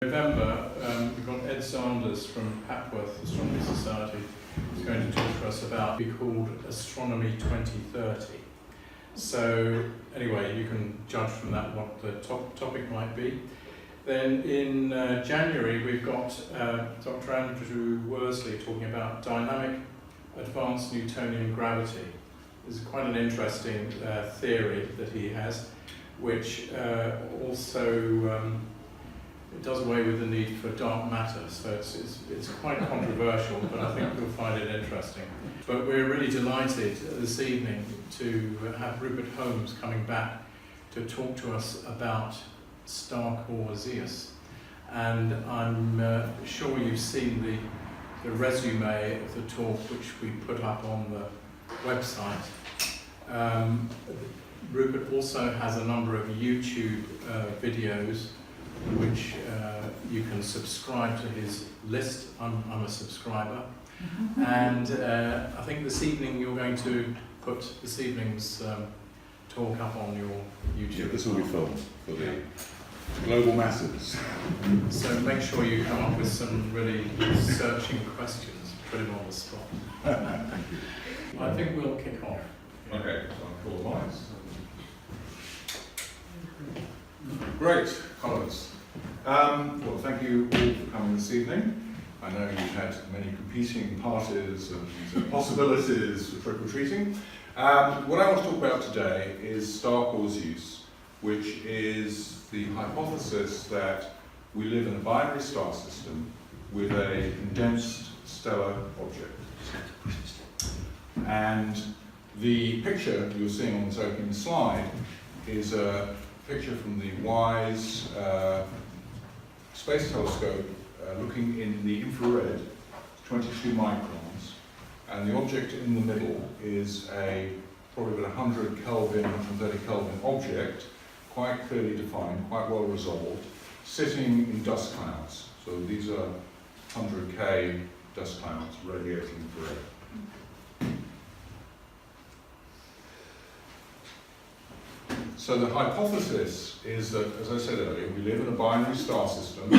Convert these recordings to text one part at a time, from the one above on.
November, we've got Ed Zanders from Papworth Astronomical Society who's going to talk to us about what's called Astronomy 2030. So anyway, you can judge from that what the topic might be. Then in January we've got Dr. Andrew Worsley talking about dynamic advanced Newtonian gravity. This is quite an interesting theory that he has, which also it does away with the need for dark matter, so it's quite controversial, but I think you'll find it interesting. But we're really delighted this evening to have Rupert Holms coming back to talk to us about star-core-zeus. And I'm sure you've seen the resume of the talk which we put up on the website. Rupert also has a number of YouTube videos which you can subscribe to his list. I'm a subscriber. And I think this evening you're going to put this evening's talk up on your YouTube. Yeah, this will be filmed for the global masses. So make sure you come up with some really searching questions, put him on the spot. Thank you. I think we'll kick off. Okay, so I'll call lines. Great, comments. Well, thank you all for coming this evening. I know you've had many competing parties and possibilities for trick-or-treating. What I want to talk about today is star-core-zeus, which is the hypothesis that we live in a binary star system with a condensed stellar object. And the picture you're seeing on this opening slide is a picture from the WISE Space Telescope looking in the infrared, 22 microns, and the object in the middle is a probably about 100 Kelvin, 130 Kelvin object, quite clearly defined, quite well resolved, sitting in dust clouds. So these are 100K dust clouds radiating infrared. So the hypothesis is that, as I said earlier, we live in a binary star system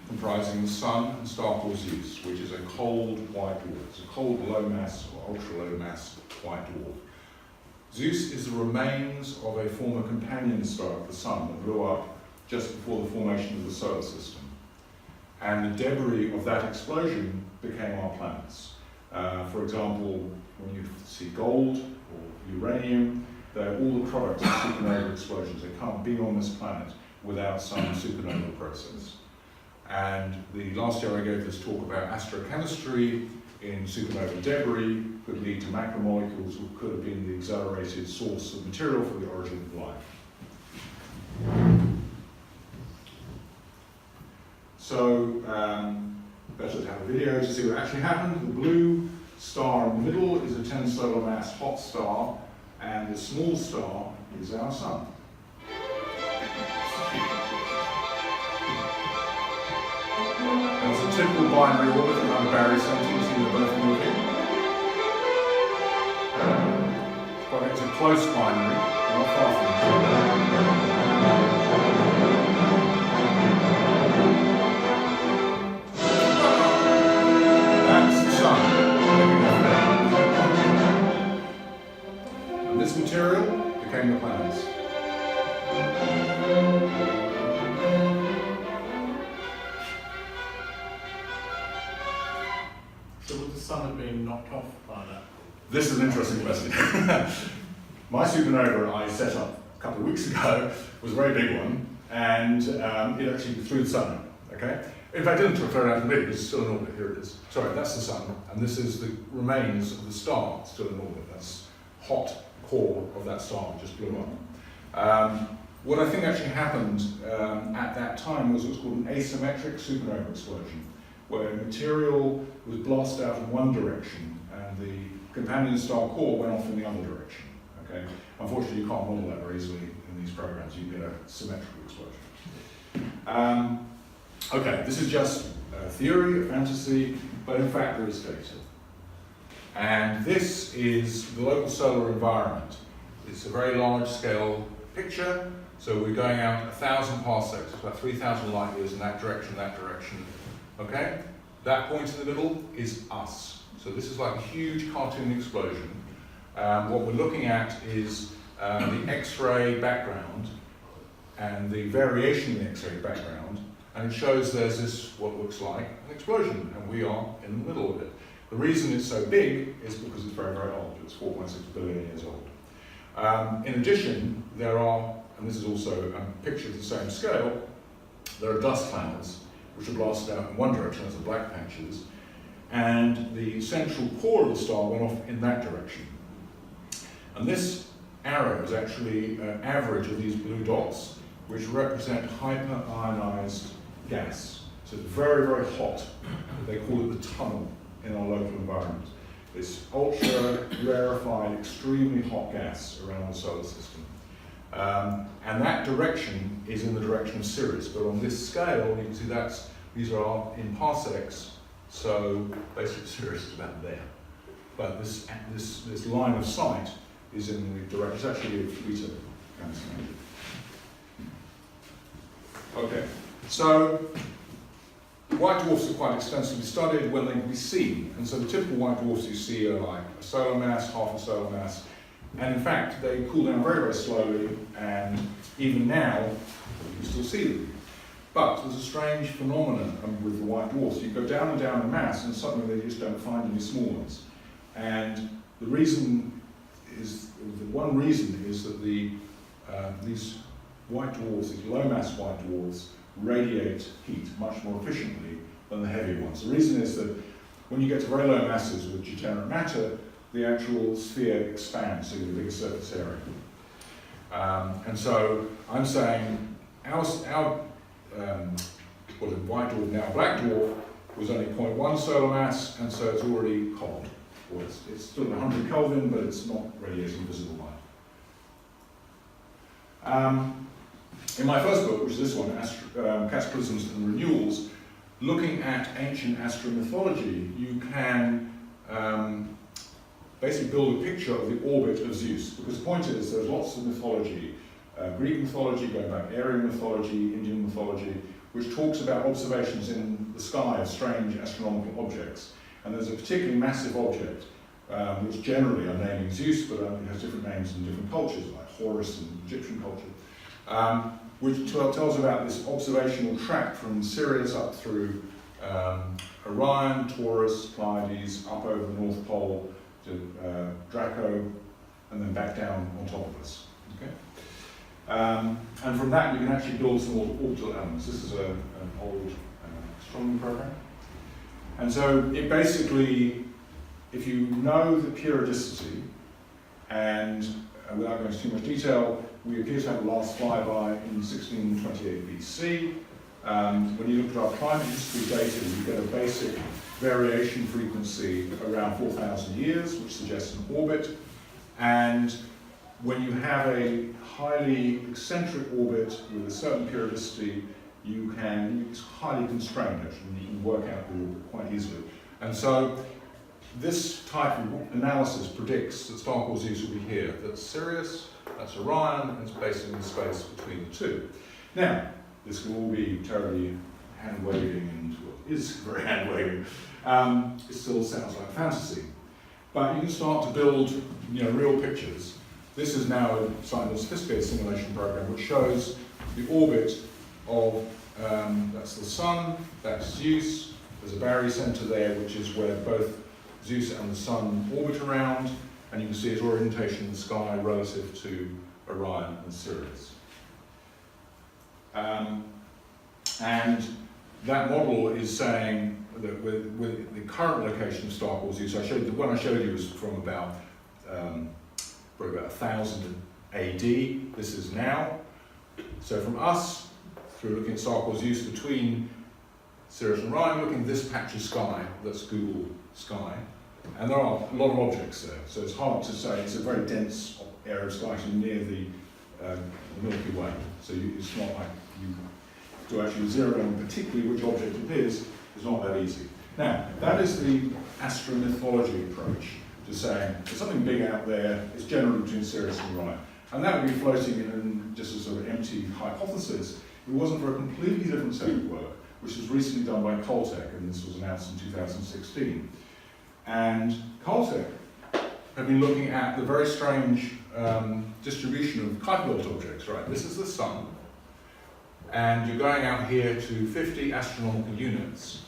comprising the Sun and star-core-zeus, which is a cold white dwarf. It's a cold low mass or ultra low mass white dwarf. Zeus is the remains of a former companion star of the Sun that blew up just before the formation of the solar system. And the debris of that explosion became our planets. For example, when you see gold or uranium, they're all the products of supernova explosions. They can't be on this planet without some supernova process. And the last year I gave this talk about astrochemistry in supernova debris could lead to macromolecules which could have been the accelerated source of material for the origin of life. So, better to have a video to see what actually happened. The blue star in the middle is a 10 solar mass hot star, and the small star is our Sun. That's a typical binary orbit around the Barry Center. You see the both moving. But it's a close binary, not far from each other. That's the Sun. And this material became the planets. So would the Sun have been knocked off by that? This is an interesting question. My supernova I set up a couple of weeks ago was a very big one, and it actually threw the Sun. Okay. In fact, it didn't throw it out of the middle. It's still in orbit. Here it is. Sorry, that's the Sun, and this is the remains of the star still in orbit. That's hot core of that star that just blew up. What I think actually happened at that time was what's called an asymmetric supernova explosion, where material was blasted out in one direction and the companion star core went off in the other direction. Okay? Unfortunately, you can't model that very easily in these programs. You get a symmetrical explosion. Okay, this is just a theory, a fantasy, but in fact there is data. And this is the local solar environment. It's a very large-scale picture So we're going out 1,000 parsecs, about 3,000 light years in that direction, okay? That point in the middle is us. So this is like a huge cartoon explosion. What we're looking at is the X-ray background and the variation in the X-ray background, and it shows there's this, what looks like an explosion, and we are in the middle of it. The reason it's so big is because it's very, very old. It's 4.6 billion years old. In addition, there are, and this is also a picture of the same scale, there are dust clouds which are blasted out in one direction, as the black patches, and the central core of the star went off in that direction. And this arrow is actually an average of these blue dots, which represent hyper-ionized gas. So it's very, very hot. They call it the tunnel in our local environment. It's ultra rarefied, extremely hot gas around the solar system. And that direction is in the direction of Sirius, but on this scale, you can see these are in parsecs, so basically Sirius is about there. But this line of sight is in the direction, it's actually a Pluto kind of thing. Okay, so white dwarfs are quite extensively studied when they can be seen, and so the typical white dwarfs you see are like a solar mass, half a solar mass, and in fact they cool down very, very slowly, and even now you can still see them. But there's a strange phenomenon with the white dwarfs. You go down and down in mass, and suddenly they just don't find any small ones. And the reason is, one reason is that these white dwarfs, these low mass white dwarfs, radiate heat much more efficiently than the heavier ones. The reason is that when you get to very low masses with degenerate matter, the actual sphere expands, so you get a bigger surface area. And so I'm saying our white dwarf, now black dwarf, was only 0.1 solar mass, and so it's already cold. Or it's still 100 Kelvin, but it's not radiating visible light. In my first book, which is this one, Cataclysms and Renewals, looking at ancient astromythology, you can basically build a picture of the orbit of Zeus. Because the point is, there's lots of mythology, Greek mythology, going back Aryan mythology, Indian mythology, which talks about observations in the sky of strange astronomical objects. And there's a particularly massive object, which generally are naming Zeus, but it has different names in different cultures, like Horus in Egyptian culture, which tells about this observational track from Sirius up through Orion, Taurus, Pleiades, up over the North Pole to Draco, and then back down on top of us. Okay? And from that you can actually build some orbital elements. This is an old astronomy program. And so it basically, if you know the periodicity, and without going into too much detail, we appear to have the last flyby in 1628 BC. When you look at our climate history data, you get a basic variation frequency around 4,000 years, which suggests an orbit. And when you have a highly eccentric orbit with a certain periodicity, it's highly constrained actually, you can work out the orbit quite easily. And so this type of analysis predicts that star-core Zeus will be here. That's Sirius, that's Orion, and it's basically in the space between the two. Now, this will all be terribly hand-waving, and is very hand-waving. It still sounds like fantasy. But you can start to build real pictures. This is now a slightly more sophisticated simulation program which shows the orbit of, that's the Sun, that's Zeus. There's a barycenter there, which is where both Zeus and the Sun orbit around, and you can see its orientation in the sky relative to Orion and Sirius. And that model is saying that with the current location of star-core Zeus, the one I showed you was from about probably about 1000 AD. This is now. So from us, through looking at star-core Zeus between Sirius and Orion, looking at this patch of sky, that's Google sky, and there are a lot of objects there. So it's hard to say. It's a very dense area of sky near the Milky Way. So it's not like you to actually zero in particularly which object it is not that easy. Now, that is the astromythology approach to saying there's something big out there, it's generally between Sirius and Orion. And that would be floating in just a sort of empty hypothesis. It wasn't for a completely different set of work, which was recently done by Caltech, and this was announced in 2016. And Caltech have been looking at the very strange distribution of Kuiper belt objects, right? This is the sun, and you're going out here to 50 astronomical units,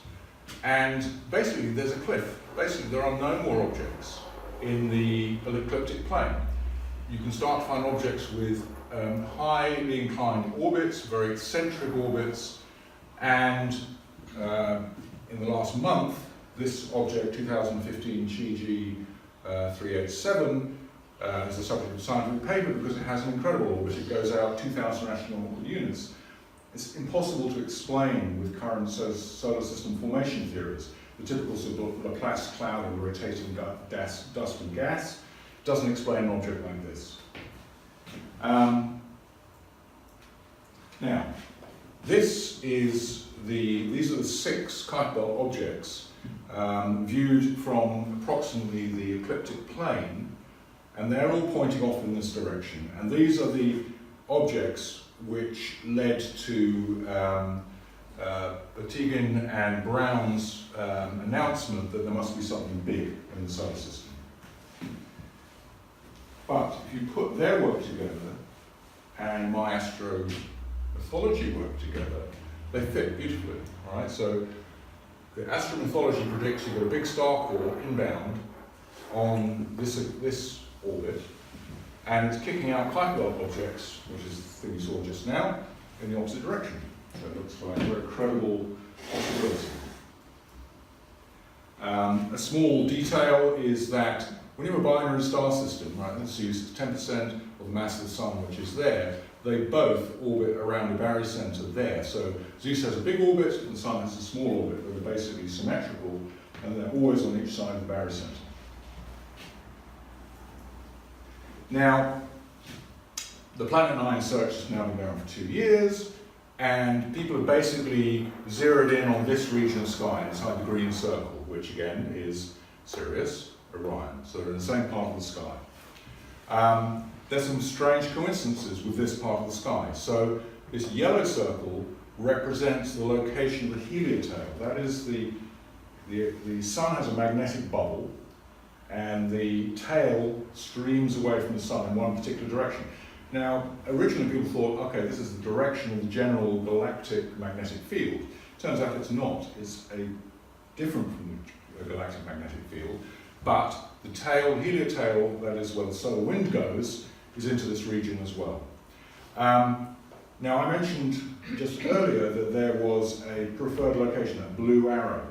and basically there's a cliff. Basically there are no more objects in the ecliptic plane. You can start to find objects with highly inclined orbits, very eccentric orbits, and in the last month, this object, 2015 GG 387, is the subject of a scientific paper because it has an incredible orbit. It goes out 2,000 astronomical units. It's impossible to explain with current solar system formation theories. The typical sort of Laplace cloud of rotating dust and gas doesn't explain an object like this. Now, these are the 6 Kuiper belt objects viewed from approximately the ecliptic plane, and they're all pointing off in this direction. And these are the objects which led to Batygin and Brown's announcement that there must be something big in the solar system. But if you put their work together and my astromythology work together, they fit beautifully. All right? So the astromythology predicts you've got a big star core inbound on this orbit, and it's kicking out Kuiper belt objects, which is the thing you saw just now, in the opposite direction. So it looks like a very credible possibility. A small detail is that when you have a binary star system, right, let's use 10% of the mass of the sun, which is there, they both orbit around the barycenter there. So Zeus has a big orbit and the sun has a small orbit, but they're basically symmetrical, and they're always on each side of the barycenter. Now, the Planet 9 search has now been going for 2 years, and people have basically zeroed in on this region of sky inside the green circle, which again is Sirius, Orion, so they're in the same part of the sky. There's some strange coincidences with this part of the sky. So this yellow circle represents the location of the heliotail. That is the sun has a magnetic bubble, and the tail streams away from the sun in one particular direction. Now, originally people thought, okay, this is the direction of the general galactic magnetic field. Turns out it's not. It's different from the galactic magnetic field, but the tail, heliotail, that is where the solar wind goes, is into this region as well. Now, I mentioned just earlier that there was a preferred location, that blue arrow,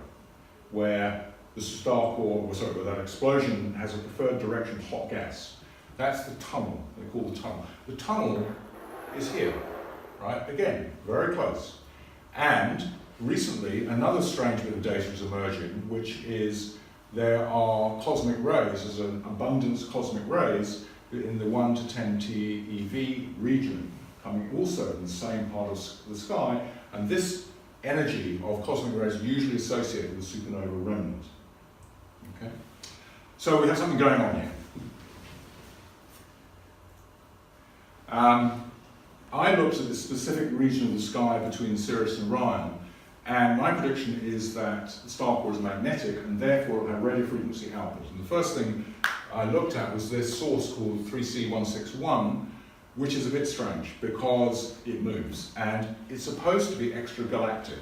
where the star core, where that explosion has a preferred direction of hot gas. That's the tunnel, they call the tunnel. The tunnel is here, right? Again, very close. And recently, another strange bit of data is emerging, which is there are cosmic rays, there's an abundance of cosmic rays in the 1 to 10 TeV region, coming also in the same part of the sky, and this energy of cosmic rays is usually associated with supernova remnant. Okay? So we have something going on here. I looked at this specific region of the sky between Sirius and Orion, and my prediction is that the star core is magnetic, and therefore it will have radio frequency output. And the first thing I looked at was this source called 3C161, which is a bit strange because it moves, and it's supposed to be extragalactic,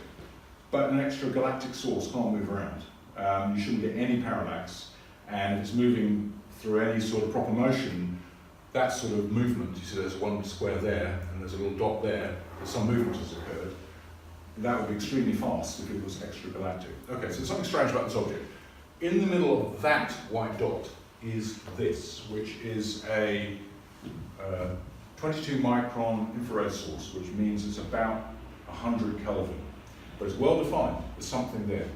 but an extragalactic source can't move around. You shouldn't get any parallax, and if it's moving through any sort of proper motion, that sort of movement, you see there's one square there, and there's a little dot there, some movement has occurred, that would be extremely fast if it was extragalactic. Okay, so there's something strange about this object. In the middle of that white dot is this, which is a 22 micron infrared source, which means it's about 100 Kelvin. But it's well defined, there's something there.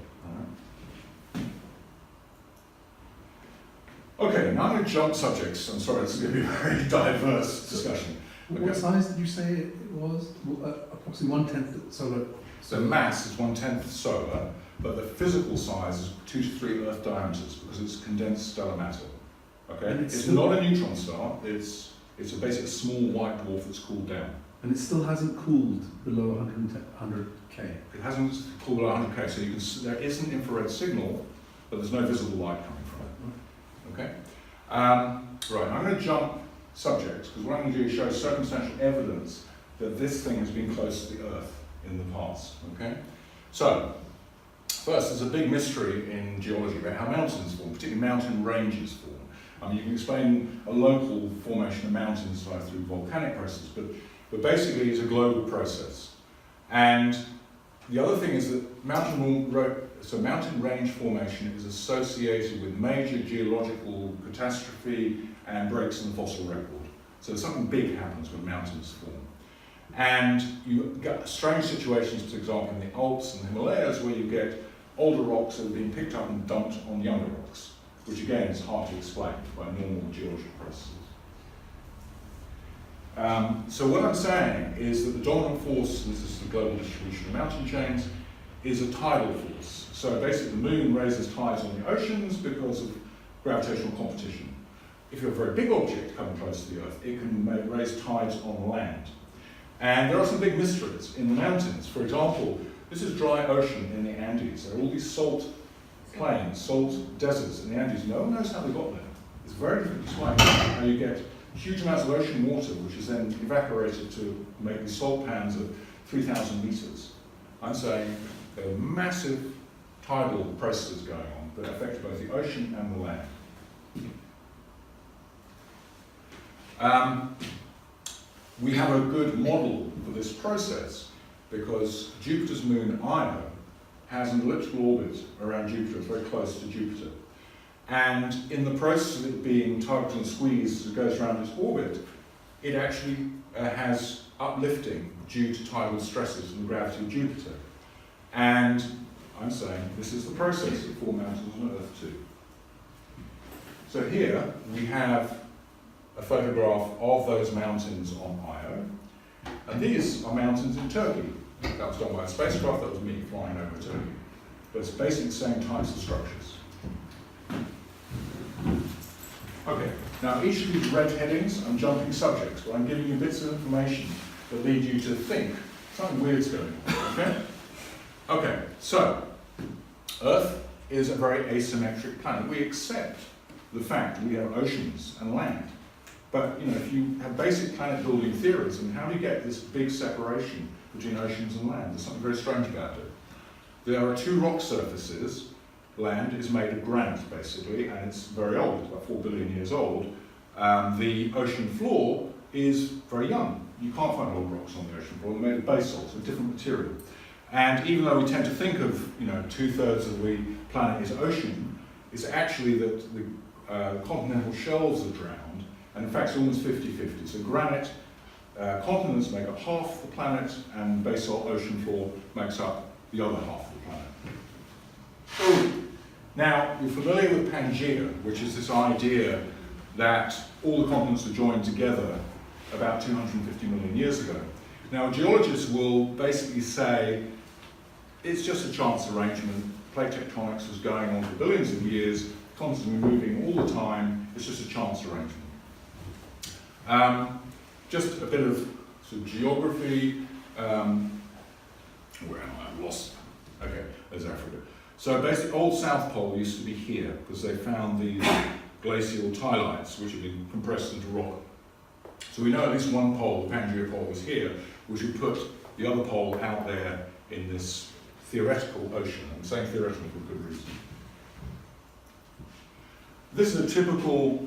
Okay, now I'm going to jump subjects. I'm sorry, this is going to be a very diverse discussion. Okay. What size did you say it was? Approximately 1/10 solar. So mass is 1/10 solar, but the physical size is 2 to 3 Earth diameters because it's condensed stellar matter. Okay, And it's not a neutron star. It's It's a basic small white dwarf that's cooled down. And it still hasn't cooled below 100K. It hasn't cooled below 100K, so you can there is an infrared signal, but there's no visible light coming from it. Okay? Right, I'm going to jump subjects, because what I'm going to do is show circumstantial evidence that this thing has been close to the Earth in the past. Okay? So, first, there's a big mystery in geology about how mountains form, particularly mountain ranges form. I mean, you can explain a local formation of mountains through volcanic processes, but basically it's a global process. And the other thing is that mountain range formation is associated with major geological catastrophe and breaks in the fossil record. So something big happens when mountains form. And you get strange situations, for example, in the Alps and the Himalayas, where you get older rocks that have been picked up and dumped on younger rocks, which again is hard to explain by normal geological processes. So what I'm saying is that the dominant force, this is the global distribution of mountain chains, is a tidal force. So basically the moon raises tides on the oceans because of gravitational competition. If you're a very big object coming close to the Earth, it can raise tides on land. And there are some big mysteries in the mountains. For example, this is dry ocean in the Andes. There are all these salt plains, salt deserts in the Andes. No one knows how they got there. It's very difficult to explain how you get huge amounts of ocean water, which is then evaporated to make these salt pans of 3,000 meters. I'm saying there are massive tidal processes going on that affect both the ocean and the land. We have a good model for this process because Jupiter's moon Io has an elliptical orbit around Jupiter, it's very close to Jupiter. And in the process of it being tugged and squeezed as it goes around its orbit, it actually has uplifting due to tidal stresses and the gravity of Jupiter. And I'm saying this is the process that form mountains on Earth too. So here we have a photograph of those mountains on Io. And these are mountains in Turkey. That was done by a spacecraft, that was me flying over Turkey. But it's basically the same types of structures. Okay, now each of these red headings, I'm jumping subjects, but I'm giving you bits of information that lead you to think something weird's going on, okay? Okay, so, Earth is a very asymmetric planet. We accept the fact that we have oceans and land. But, you know, if you have basic planet building theories, and how do you get this big separation between oceans and land? There's something very strange about it. There are two rock surfaces. Land is made of granite, basically, and it's very old, it's about 4 billion years old. The ocean floor is very young. You can't find old rocks on the ocean floor, they're made of basalt, so a different material. And even though we tend to think of, you know, 2/3 of the planet is ocean, it's actually that the continental shelves are drowned, and in fact it's almost 50-50. So granite continents make up half the planet, and basalt ocean floor makes up the other half of the planet. Now, you're familiar with Pangaea, which is this idea that all the continents were joined together about 250 million years ago. Now, geologists will basically say it's just a chance arrangement. Plate tectonics was going on for billions of years, continents were moving all the time, it's just a chance arrangement. Just a bit of sort of geography. Where am I? I've lost. Okay, there's Africa. So basically, old South Pole used to be here because they found these glacial tylites which have been compressed into rock. So we know at least one pole, the Pangaea pole, is here, which would put the other pole out there in this theoretical ocean. I'm saying theoretical for good reason. This is a typical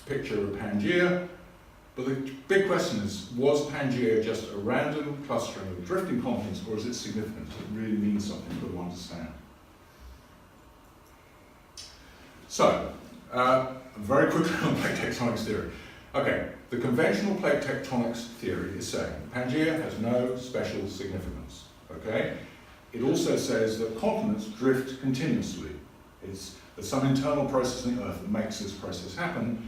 picture of Pangaea, but the big question is, was Pangaea just a random clustering of drifting continents, or is it significant? Does it really mean something to understand? So, very quickly on plate tectonics theory. Okay, the conventional plate tectonics theory is saying Pangaea has no special significance. Okay, it also says that continents drift continuously. There's some internal process in the Earth that makes this process happen.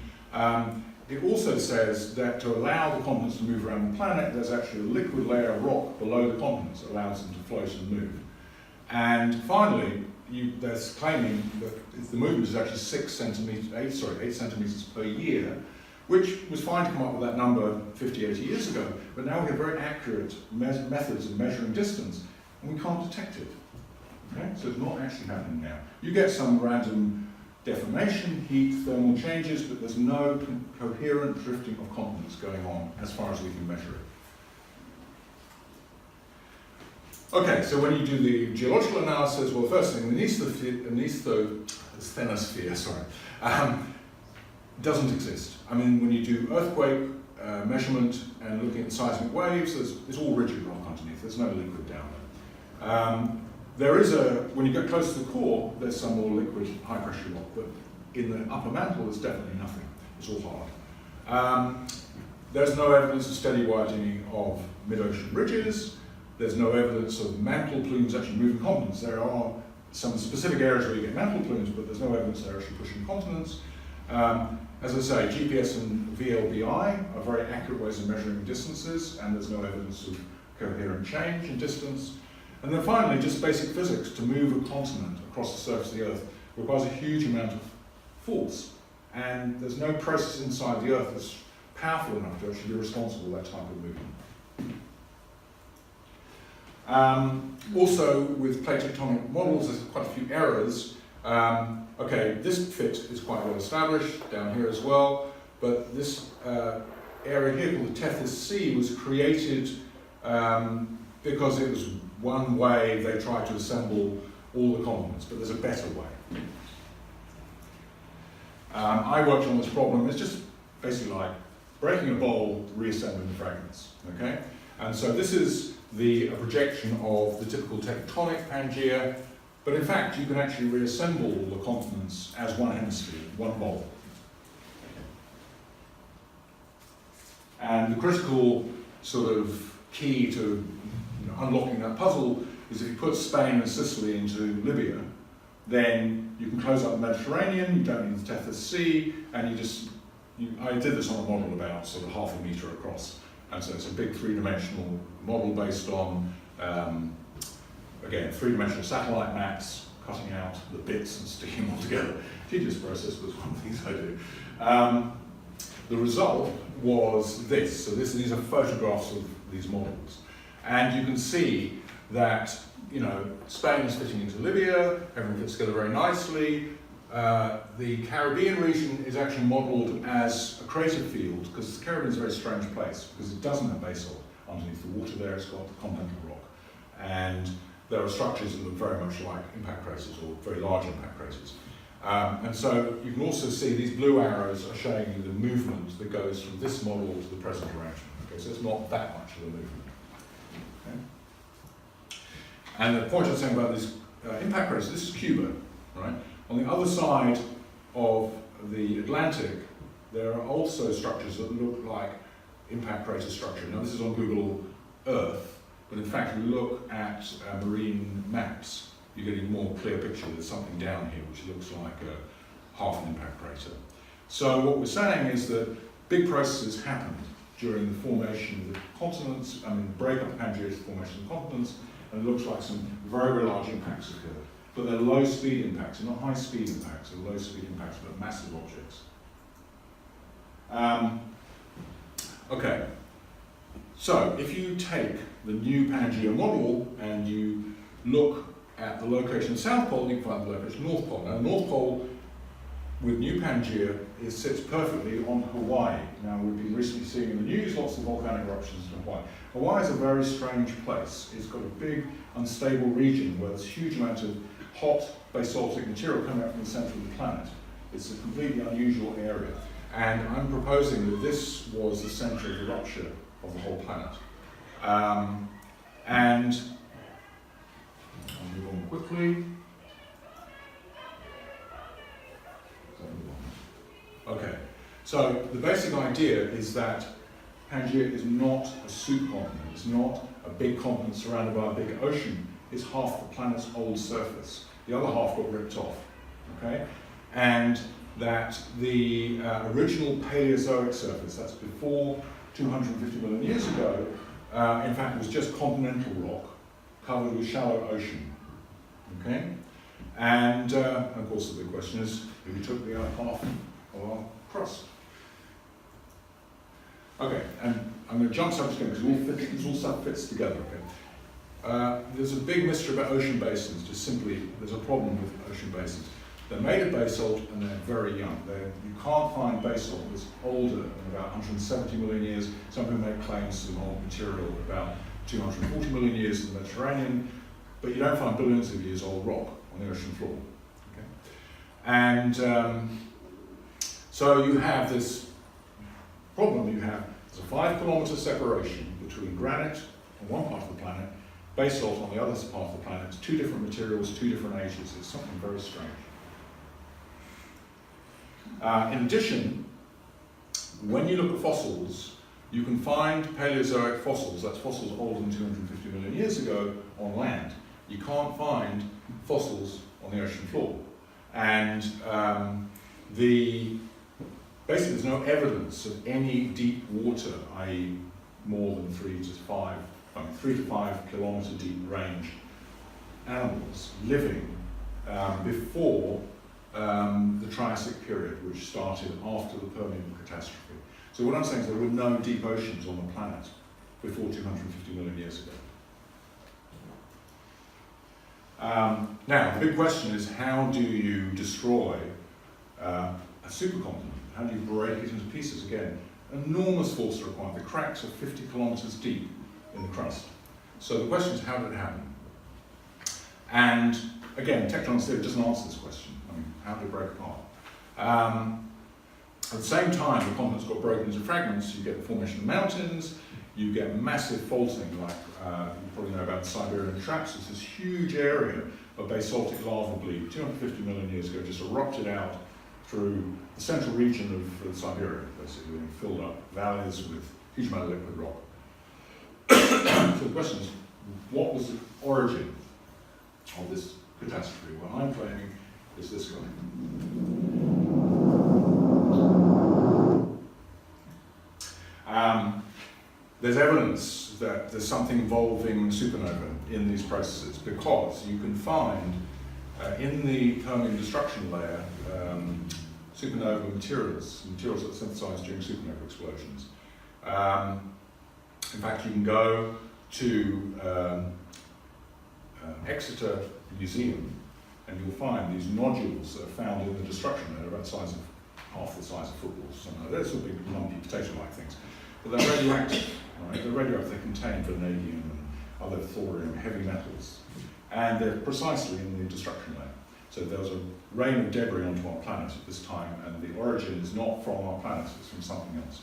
It also says that to allow the continents to move around the planet, there's actually a liquid layer of rock below the continents that allows them to float and move. And finally, there's claiming that the movement is actually 8 centimeters per year, which was fine to come up with that number 50, 80 years ago, but now we have very accurate methods of measuring distance, and we can't detect it. Okay? So it's not actually happening now. You get some random deformation, heat, thermal changes, but there's no coherent drifting of continents going on as far as we can measure it. Okay, so when you do the geological analysis, well, first thing, the asthenosphere, doesn't exist. I mean, when you do earthquake measurement and looking at seismic waves, it's all rigid rock underneath. There's no liquid down there. There is when you get close to the core, there's some more liquid, high pressure rock, but in the upper mantle, there's definitely nothing. It's all hard. There's no evidence of steady widening of mid-ocean ridges. There's no evidence of mantle plumes actually moving continents. There are some specific areas where you get mantle plumes, but there's no evidence they're actually pushing continents. As I say, GPS and VLBI are very accurate ways of measuring distances, and there's no evidence of coherent change in distance. And then finally, just basic physics. To move a continent across the surface of the Earth requires a huge amount of force, and there's no process inside the Earth that's powerful enough to actually be responsible for that type of movement. Also, with plate tectonic models, there's quite a few errors. Okay, this fit is quite well established down here as well, but this area here called the Tethys Sea was created because it was one way they tried to assemble all the continents, but there's a better way. I worked on this problem. It's just basically like breaking a bowl, reassembling the fragments. Okay, and so this is a projection of the typical tectonic Pangaea, but in fact you can actually reassemble the continents as one hemisphere, one bowl. And the critical sort of key to unlocking that puzzle is if you put Spain and Sicily into Libya, then you can close up the Mediterranean, you don't need the Tethys Sea, and I did this on a model about sort of 0.5 meter across. And so it's a big three-dimensional model based on, again, three-dimensional satellite maps, cutting out the bits and sticking them all together. Tedious process was one of the things I do. The result was this. So these are photographs of these models. And you can see that, Spain is fitting into Libya, everything fits together very nicely. The Caribbean region is actually modelled as a crater field because the Caribbean is a very strange place because it doesn't have basalt underneath the water there, it's got continental rock. And there are structures that look very much like impact craters or very large impact craters. And so you can also see these blue arrows are showing you the movement that goes from this model to the present arrangement. Okay, so it's not that much of a movement. Okay. And the point I was saying about these impact craters, this is Cuba, right? On the other side of the Atlantic, there are also structures that look like impact crater structure. Now this is on Google Earth, but in fact if you look at marine maps, you get a more clear picture. There's something down here which looks like half an impact crater. So what we're saying is that big processes happened during the formation of the continents, breakup of Pangaea, formation of the continents, and it looks like some very, very large impacts occurred. But they're low-speed impacts, they're not high-speed impacts, they're low-speed impacts, but massive objects. Okay, so if you take the new Pangaea model and you look at the location of the South Pole, you can find the location of the North Pole. Now, the North Pole with new Pangaea sits perfectly on Hawaii. Now, we've been recently seeing in the news lots of volcanic eruptions in Hawaii. Hawaii is a very strange place. It's got a big, unstable region where there's huge amounts of hot basaltic material coming out from the center of the planet. It's a completely unusual area. And I'm proposing that this was the center of the rupture of the whole planet. And I'll move on quickly. Okay, so the basic idea is that Pangaea is not a supercontinent. It's not a big continent surrounded by a big ocean. It's half the planet's old surface. The other half got ripped off, okay? And that the original Paleozoic surface, that's before 250 million years ago, in fact was just continental rock covered with shallow ocean, okay? And of course the big question is, who took the other half of our crust? Okay, and I'm going to jump subject again because this all stuff fits together. Okay. There's a big mystery about ocean basins. Just simply, there's a problem with ocean basins. They're made of basalt and they're very young. You can't find basalt that's older than about 170 million years. Some people make claims to an old material about 240 million years in the Mediterranean, but you don't find billions of years old rock on the ocean floor. Okay? And so you have this problem. You have there's a 5 kilometre separation between granite on one part of the planet, basalt on the other part of the planet. It's two different materials, two different ages. It's something very strange. In addition, when you look at fossils, you can find Paleozoic fossils, that's fossils older than 250 million years ago, on land. You can't find fossils on the ocean floor. And basically there's no evidence of any deep water, i.e. more than 3 to 5 kilometre deep range animals living before the Triassic period, which started after the Permian catastrophe. So what I'm saying is there were no deep oceans on the planet before 250 million years ago. Now, the big question is, how do you destroy a supercontinent? How do you break it into pieces again? Enormous force required. The cracks are 50 kilometers deep in the crust. So the question is, how did it happen? And again, tectonic theory doesn't answer this question. I mean, how did it break apart? At the same time, the continents got broken into fragments. You get the formation of mountains, you get massive faulting, like you probably know about the Siberian Traps. It's this huge area of basaltic lava bleed, 250 million years ago, just erupted out through the central region of Siberia, basically, and filled up valleys with a huge amount of liquid rock. So the question is, what was the origin of this catastrophe? Well, I'm claiming is this guy. There's evidence that there's something involving supernova in these processes, because you can find in the Permian destruction layer supernova materials that are synthesized during supernova explosions. In fact, you can go to Exeter Museum and you'll find these nodules that are found in the destruction layer, about the size of half the size of footballs. They're sort of big, lumpy, potato-like things. But they're radioactive, right? They're radioactive, they contain vanadium and other thorium, heavy metals. And they're precisely in the destruction layer. So there was a rain of debris onto our planet at this time, and the origin is not from our planet, it's from something else.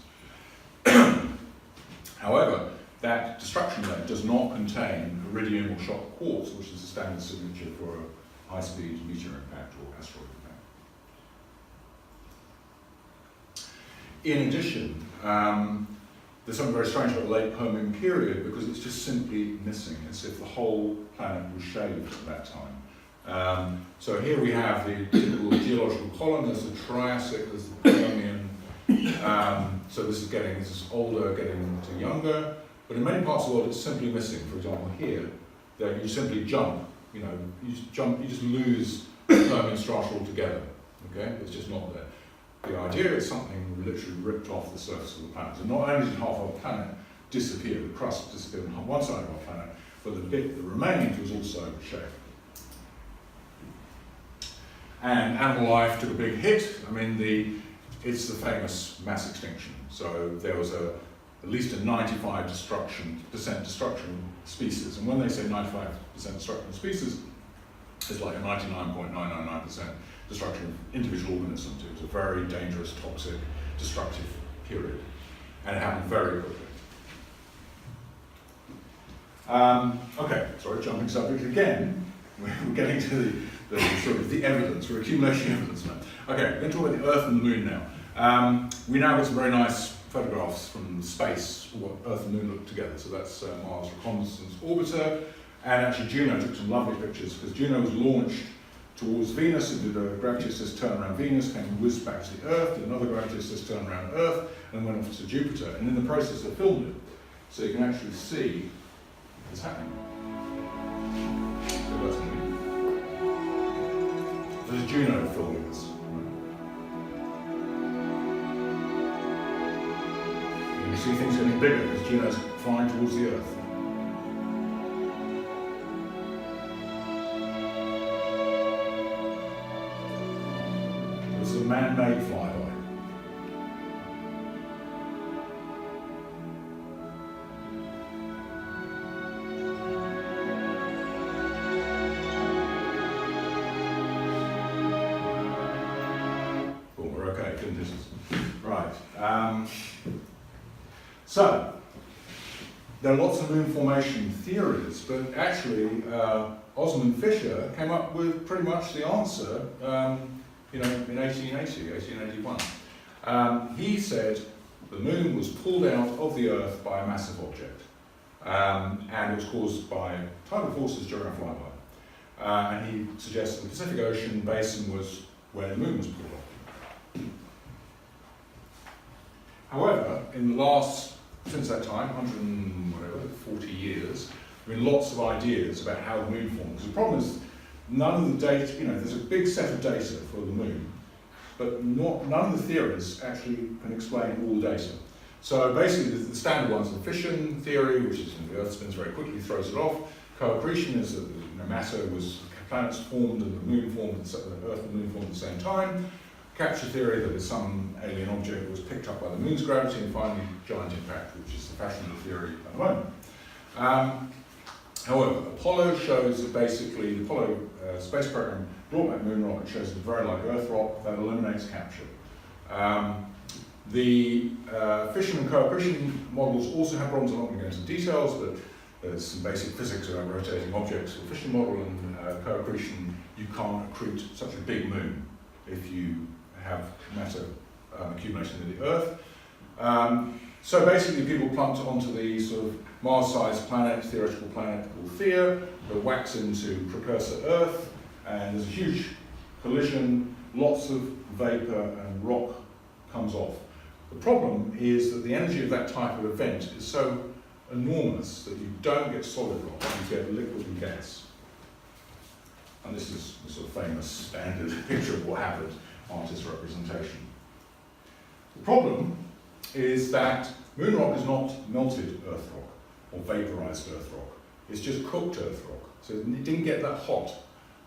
However, that destruction layer does not contain iridium or shock quartz, which is the standard signature for a high-speed meteor impact or asteroid impact. In addition, there's something very strange about the late Permian period, because it's just simply missing. It's as if the whole planet was shaved at that time. So here we have the typical geological column. There's the Triassic, there's the Permian. So this is older, getting to younger. But in many parts of the world, it's simply missing. For example, here, that you simply jump. You just lose the Permian strata altogether. Okay, it's just not there. The idea is something literally ripped off the surface of the planet. So not only did half of our planet disappear, the crust disappeared on one side of our planet, but the bit that remained was also shaved. And animal life took a big hit. I mean, it's the famous mass extinction. So there was at least a 95% destruction species. And when they say 95% destruction of species, it's like a 99.999% destruction of individual organisms. It was a very dangerous, toxic, destructive period. And it happened very quickly. Okay, sorry, jumping subject again. We're getting to the sort of the evidence. We're accumulating evidence now. Okay, we're going to talk about the Earth and the Moon now. We now get some very nice photographs from space of what Earth and Moon look together. So that's Mars Reconnaissance Orbiter. And actually Juno took some lovely pictures, because Juno was launched towards Venus and did a gravity assist turn around Venus, came and whizzed back to the Earth, did another gravity assist turn around Earth, and went off to Jupiter. And in the process they filmed it. So you can actually see what's happening. This is Juno filming this. You you see things getting bigger because Juno's flying towards the Earth. This is a man-made flyby. Cool, we're okay, good distance. Right. So, there are lots of moon formation theories, but actually Osmond Fisher came up with pretty much the answer in 1881. He said the moon was pulled out of the Earth by a massive object, and it was caused by tidal forces during a flyby. And he suggested the Pacific Ocean basin was where the moon was pulled off. However, in the last, since that time, 140 years, there have been lots of ideas about how the moon formed. Because the problem is, none of the data, there's a big set of data for the moon, but none of the theories actually can explain all the data. So basically, the standard ones are the fission theory, which is the Earth spins very quickly, throws it off. Co-accretion is that matter was, planets formed and the moon formed, the Earth and the moon formed at the same time. Capture theory, that is some alien object that was picked up by the moon's gravity, and finally giant impact, which is the fashionable theory at the moment. However, Apollo shows that basically the Apollo space program brought back moon rock. It shows it's very like Earth rock that eliminates capture. The fission and co-accretion models also have problems. I'm not going to go into details, but there's some basic physics around rotating objects. The fission model and co-accretion, you can't accrete such a big moon if you have matter accumulating in the Earth. So basically people plumped onto the sort of Mars-sized planet, theoretical planet called Theia, that whacks into precursor Earth, and there's a huge collision, lots of vapor and rock comes off. The problem is that the energy of that type of event is so enormous that you don't get solid rock, you get liquid and gas. And this is the sort of famous standard picture of what happened, artist representation. The problem is that moon rock is not melted Earth rock or vaporized Earth rock. It's just cooked Earth rock. So it didn't get that hot.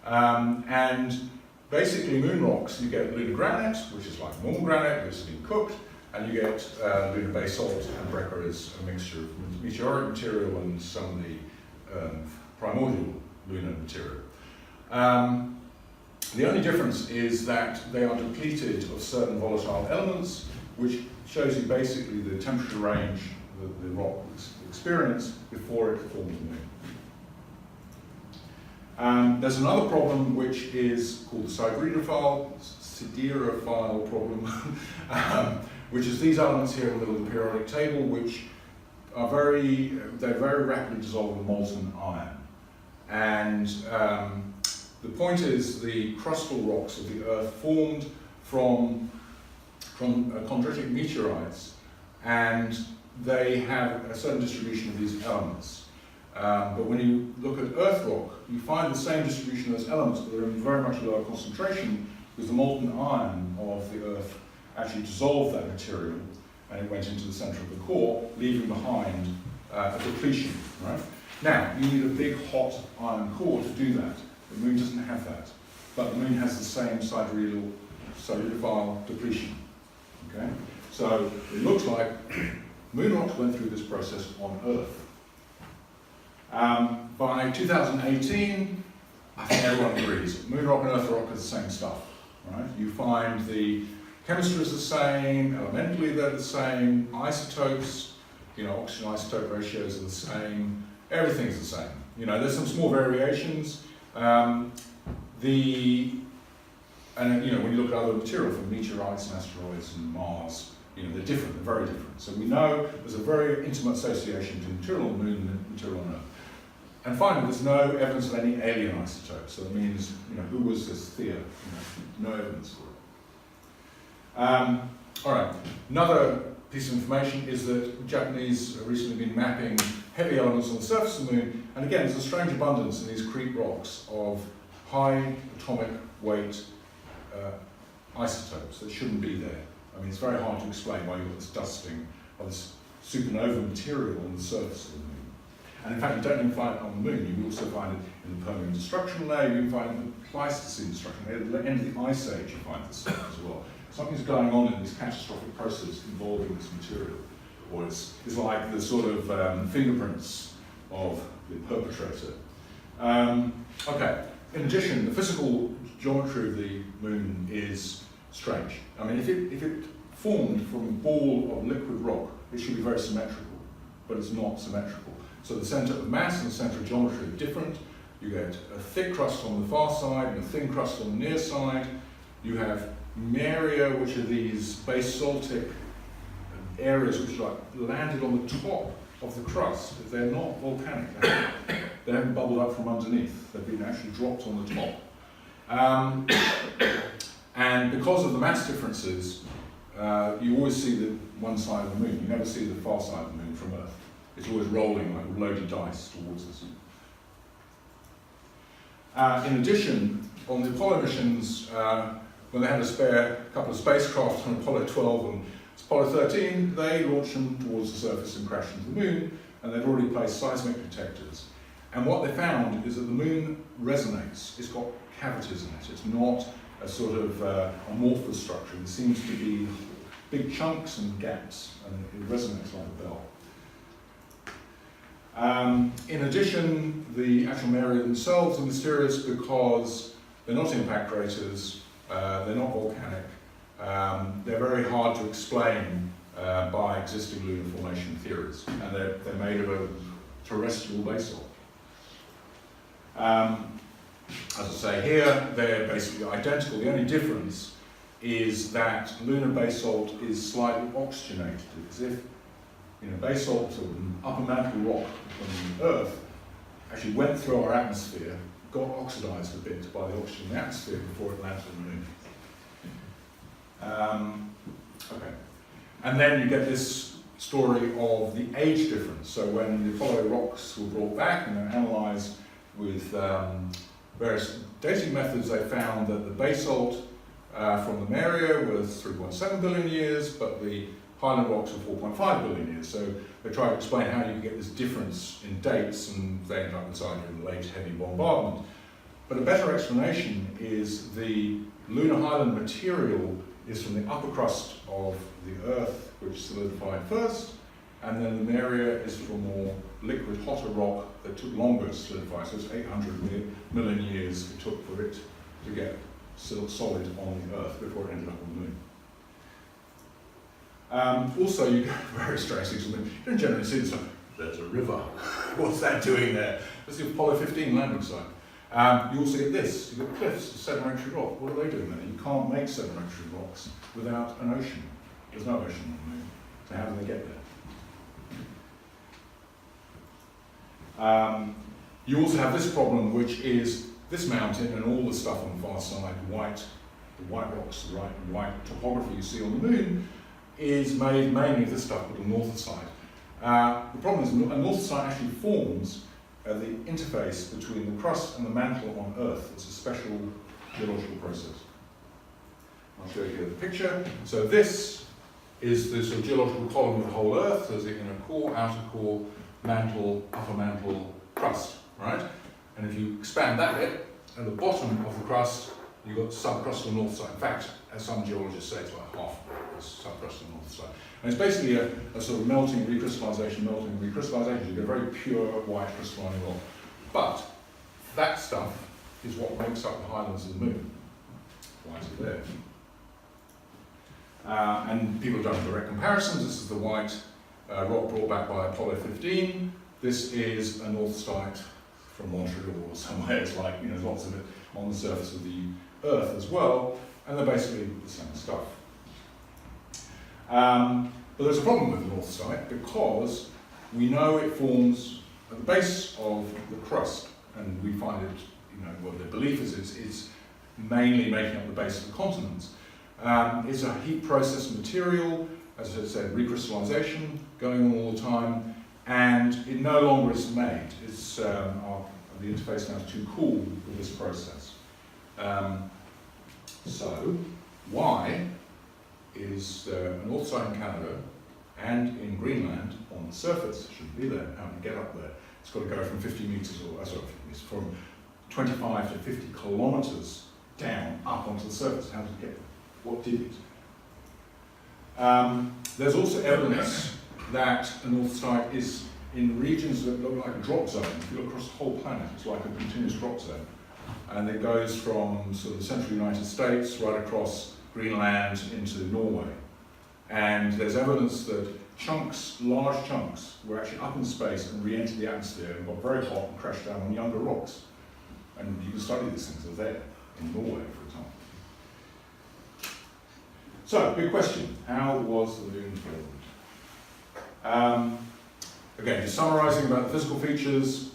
And basically moon rocks, you get lunar granite, which is like normal granite, which has been cooked, and you get lunar basalt, and breccia is a mixture of meteoric material and some of the primordial lunar material. The only difference is that they are depleted of certain volatile elements, which shows you basically the temperature range that the rock experienced before it formed the moon. There's another problem which is called the siderophile problem, which is these elements here in the middle of the periodic table, which are very rapidly dissolved in molten iron. And the point is the crustal rocks of the Earth formed from chondritic meteorites, and they have a certain distribution of these elements. But when you look at Earth rock, you find the same distribution of those elements, but they're in very much lower concentration, because the molten iron of the Earth actually dissolved that material, and it went into the center of the core, leaving behind a depletion. Right? Now, you need a big hot iron core to do that. The moon doesn't have that, but the moon has the same siderophile depletion. Okay, so it looks like moon rocks went through this process on Earth. By 2018, I think everyone agrees, moon rock and Earth rock are the same stuff. Right? You find the chemistry is the same, elementally they're the same, isotopes, oxygen isotope ratios are the same, everything's the same. There's some small variations. When you look at other material from meteorites and asteroids and Mars, they're different, they're very different. So we know there's a very intimate association between material on the moon and material on Earth. And finally, there's no evidence of any alien isotopes. So that means, who was this Theia? No evidence for it. All right, another piece of information is that Japanese have recently been mapping heavy elements on the surface of the moon, and again, there's a strange abundance in these creep rocks of high atomic weight isotopes that shouldn't be there. I mean, it's very hard to explain why you've got this dusting of this supernova material on the surface of the moon. And in fact, you don't even find it on the moon, you also find it in the Permian destruction layer, you can find it in the Pleistocene destruction layer, at the end of the Ice Age you find this stuff as well. Something's going on in this catastrophic process involving this material, or it's like the sort of fingerprints of the perpetrator. Okay, in addition, the physical geometry of the moon is strange. I mean, if it formed from a ball of liquid rock, it should be very symmetrical, but it's not symmetrical. So the centre of mass and the centre of geometry are different. You get a thick crust on the far side and a thin crust on the near side. You have maria, which are these basaltic areas which are like landed on the top of the crust. They're not volcanic. They haven't bubbled up from underneath. They've been actually dropped on the top. And because of the mass differences, you always see the one side of the moon. You never see the far side of the moon from Earth. It's always rolling like loaded dice towards us. In addition, on the Apollo missions, when they had a spare couple of spacecraft on Apollo 12 and Apollo 13, they launched them towards the surface and crashed into the moon, and they'd already placed seismic detectors. And what they found is that the moon resonates. It's got cavities in it. It's not a sort of amorphous structure. There seems to be big chunks and gaps, and it resonates like a bell. In addition, the actual maria themselves are mysterious because they're not impact craters, they're not volcanic, they're very hard to explain by existing lunar formation theories, and they're made of a terrestrial basalt. As I say here, they're basically identical. The only difference is that lunar basalt is slightly oxygenated, as if basalt, or upper mantle rock from the Earth, actually went through our atmosphere, got oxidized a bit by the oxygen in the atmosphere before it landed on the moon. Okay. And then you get this story of the age difference. So when the Apollo rocks were brought back and they're analysed with various dating methods, they found that the basalt from the maria was 3.7 billion years, but the Highland rocks are 4.5 billion years. So they try to explain how you get this difference in dates, and they end up deciding in late heavy bombardment. But a better explanation is the lunar highland material is from the upper crust of the Earth, which solidified first, and then the maria is from more liquid, hotter rock that took longer to solidify. So it's 800 million years it took for it to get solid on the Earth before it ended up on the moon. Also, you get very strange things. You don't generally see this. There's a river. What's that doing there? That's the Apollo 15 landing site. You also get this. You get cliffs of sedimentary rock. What are they doing there? You can't make sedimentary rocks without an ocean. There's no ocean on the moon. So how do they get there? You also have this problem, which is this mountain and all the stuff on the far side, the white rocks, the white topography you see on the moon, is made mainly of this stuff called the northside. The problem is a northside actually forms at the interface between the crust and the mantle on Earth. It's a special geological process. I'll show you here the picture. So this is the sort of geological column of the whole Earth. There's the inner core, outer core, mantle, upper mantle, crust, right? And if you expand that bit, at the bottom of the crust, you've got subcrustal north side. In fact, as some geologists say, it's like half the subcrustal north side. And it's basically a sort of melting, recrystallization. You get a very pure white crystalline rock. But that stuff is what makes up the highlands of the moon. Why is it there? And people have done direct comparisons. This is the white rock brought back by Apollo 15. This is a north site from Montreal or somewhere. It's like, there's lots of it on the surface of the Earth as well, and they're basically the same stuff. But there's a problem with the north site because we know it forms at the base of the crust, and we find it, the belief is it's mainly making up the base of the continents. It's a heat process material, as I said, recrystallization going on all the time, and it no longer is made. It's the interface now is too cool for this process. So, why is there a north side in Canada And in Greenland, on the surface, it shouldn't be there. How do you get up there? It's got to go from 50 meters, or sorry, it's from 25 to 50 kilometers down up onto the surface. How did it get there? What did it? There's also evidence that a north star is in regions that look like a drop zone. If you look across the whole planet, it's like a continuous drop zone. And it goes from sort of the central United States right across Greenland into Norway. And there's evidence that chunks, large chunks, were actually up in space and re-entered the atmosphere and got very hot and crashed down on younger rocks. And you can study these things, they're there, in Norway, for example. So, big question, how was the moon formed? Again, just summarising about the physical features.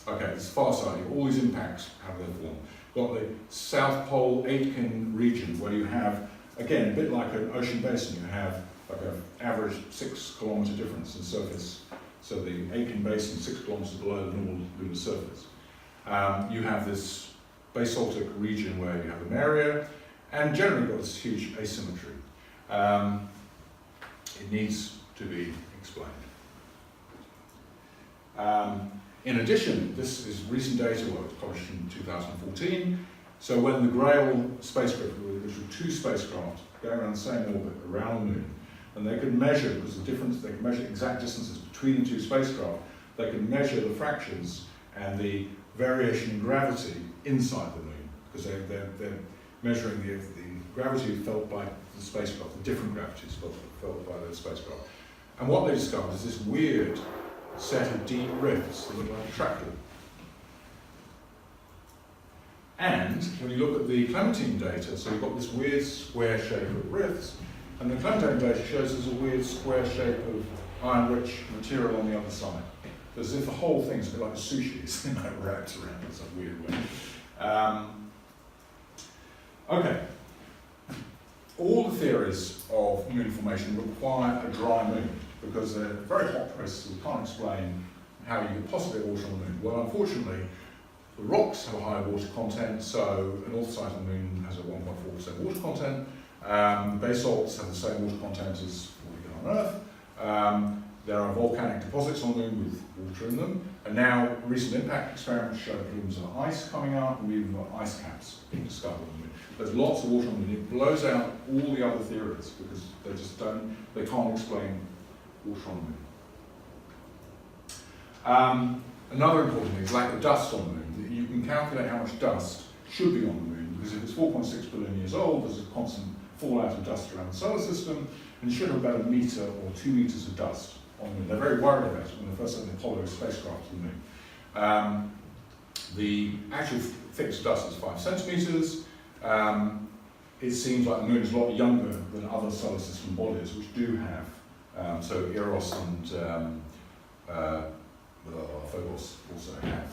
Okay, it's far-sighted, all these impacts, how they form. Got the South Pole Aitken region where you have, again, a bit like an ocean basin, you have like an average 6 kilometre difference in surface. So the Aitken Basin, 6 kilometres below the normal lunar surface. You have this basaltic region where you have an area, and generally got this huge asymmetry. It needs to be explained. In addition, this is recent data, well, it was published in 2014. So when the Grail spacecraft, which were 2 spacecraft going around the same orbit around the moon, and they could measure, because the difference, they could measure exact distances between the 2 spacecraft, they could measure the fractions and the variation in gravity inside the moon, because they're measuring the gravity felt by the spacecraft, the different gravities felt by the spacecraft. And what they discovered is this weird set of deep rifts that look like a trapdoor. And when you look at the Clementine data, so you've got this weird square shape of rifts, and the Clementine data shows there's a weird square shape of iron-rich material on the other side. So as if the whole thing's a bit like a sushi, it's wrapped around in some weird way. Okay. All the theories of moon formation require a dry moon, because they're very hot processes. We can't explain how you could possibly have water on the moon. Well, unfortunately, the rocks have a high water content, so a north side of the moon has a 1.4% water content. Basalts have the same water content as what we get on Earth. There are volcanic deposits on the moon with water in them, and now recent impact experiments show plumes of ice coming out, and we've even got ice caps being discovered on the moon. There's lots of water on the moon. It blows out all the other theories because they can't explain water on the moon. Another important thing is lack of dust on the moon. You can calculate how much dust should be on the moon, because if it's 4.6 billion years old, there's a constant fallout of dust around the solar system, and you should have about 1 metre or 2 metres of dust on the moon. They're very worried about it when they first sent the Apollo spacecraft to the moon. The actual thickness of dust is 5 centimetres. It seems like the moon is a lot younger than other solar system bodies, which do have, so Eros and Phobos also have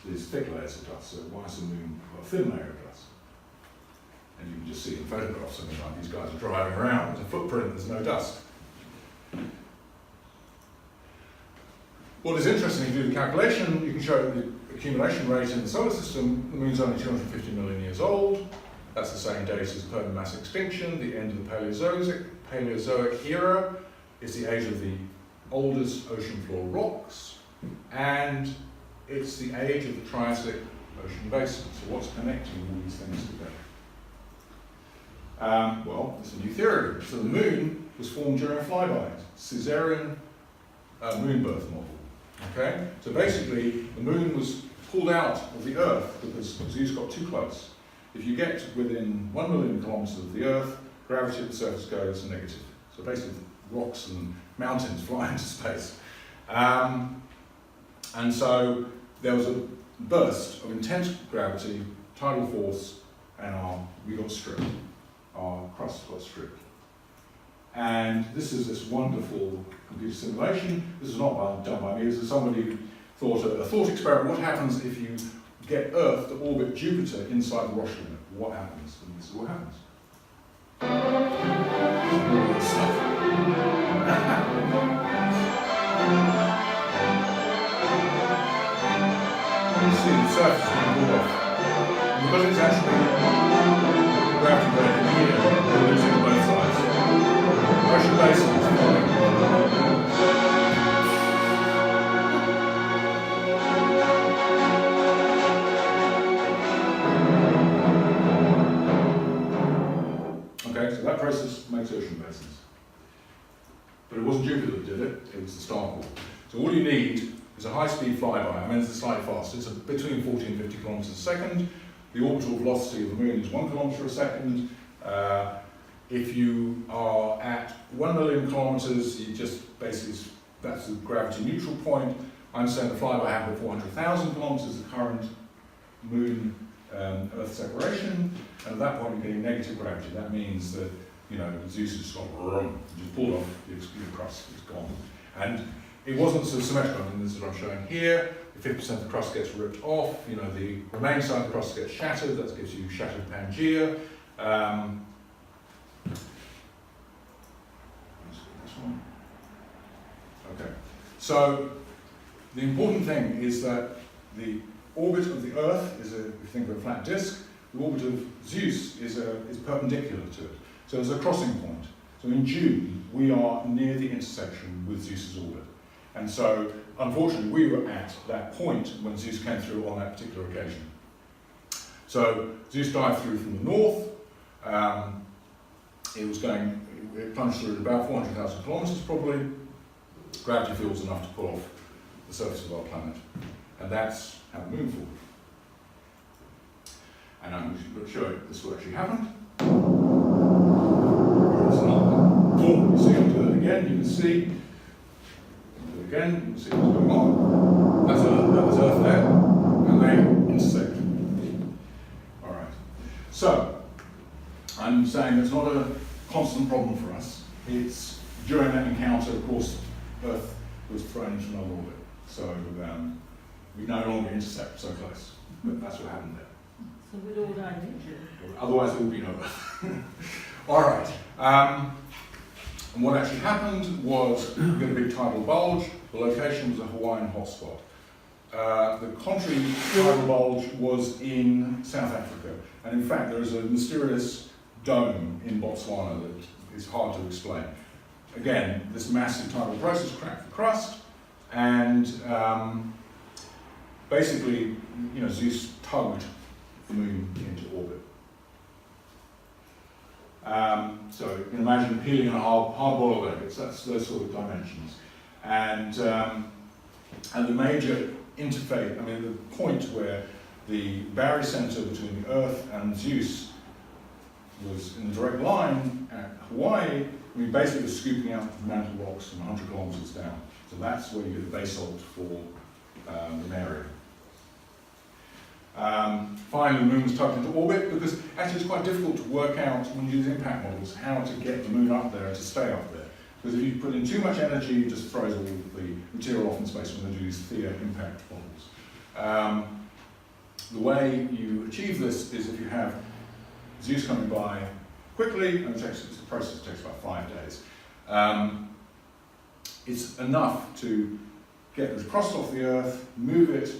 these thick layers of dust. So why is the moon got a thin layer of dust? And you can just see in photographs, something like these guys are driving around, there's a footprint, there's no dust. What is interesting, if you do the calculation, you can show the accumulation rate in the solar system. The moon's only 250 million years old. That's the same date as the Permian mass extinction, the end of the Paleozoic era. It's the age of the oldest ocean floor rocks, and it's the age of the Triassic ocean basin. So what's connecting all these things together? Well, it's a new theory. So the moon was formed during a flyby, Caesarean moon birth model. Okay, so basically the moon was pulled out of the Earth because Zeus got too close. If you get within 1 million kilometers of the Earth, gravity at the surface goes negative. So basically rocks and mountains fly into space. And so there was a burst of intense gravity, tidal force, and we got stripped. Our crust got stripped. And this is this wonderful computer simulation. This is not done by me. This is somebody who thought a thought experiment. What happens if you get Earth to orbit Jupiter inside the Roche limit? What happens? And this is what happens. All this stuff. You see the surface is being pulled off. And because it's actually gravity going in here, we're losing both sides. Ocean basin is falling Okay, so that process makes ocean basins. But it wasn't Jupiter that did it, it was the star-core. So all you need is a high-speed flyby. I mean, it's slightly faster. It's between 40 and 50 kilometers a second. The orbital velocity of the moon is 1 kilometer a second. If you are at 1 million kilometers, you just basically, that's the gravity neutral point. I'm saying the flyby happened at 400,000 kilometers, the current moon Earth separation, and at that point you're getting negative gravity. That means that, you know, Zeus has gone, just pulled off the crust, it's gone. And it wasn't so symmetrical. I mean, this is what I'm showing here. 50% of the crust gets ripped off, you know, the remaining side of the crust gets shattered, that gives you shattered Pangaea. This one. Okay, so the important thing is that the orbit of the Earth is if you think of a flat disk, the orbit of Zeus is perpendicular to it. So there's a crossing point. So in June, we are near the intersection with Zeus's orbit. And so, unfortunately, we were at that point when Zeus came through on that particular occasion. So Zeus dived through from the north. It plunged through at about 400,000 kilometers probably. Gravity fields enough to pull off the surface of our planet. And that's how the moon formed. And I'm going to show you this will actually happen. Boom, you see, I'll do it again, you can see. Do it again, you can see what's going on. That's Earth, that was Earth there, and they intersect. Alright. So, I'm saying it's not a constant problem for us. It's during that encounter, of course, Earth was thrown into another orbit. So, we no longer intersect so close. But that's what happened there. So we'd all die eventually. Otherwise, there would be no Earth. All right. And what actually happened was we got a big tidal bulge. The location was a Hawaiian hotspot. The contrary tidal bulge was in South Africa. And in fact, there is a mysterious dome in Botswana that is hard to explain. Again, this massive tidal process cracked the crust, and basically, you know, Zeus tugged the moon into orbit. So you can imagine peeling in a hard-boiled egg. That's those sort of dimensions. And the major interface, I mean, the point where the barycenter between the Earth and Zeus was in the direct line at Hawaii. I mean, basically was scooping out mantle rocks from 100 kilometers down. So that's where you get the basalt for the area. Finally, the moon was tugged into orbit because actually it's quite difficult to work out when you use impact models how to get the moon up there and to stay up there. Because if you put in too much energy, it just throws all the material off in space when they do these Theia impact models. The way you achieve this is if you have Zeus coming by quickly, and the process takes about 5 days. It's enough to get the crust off the Earth, move it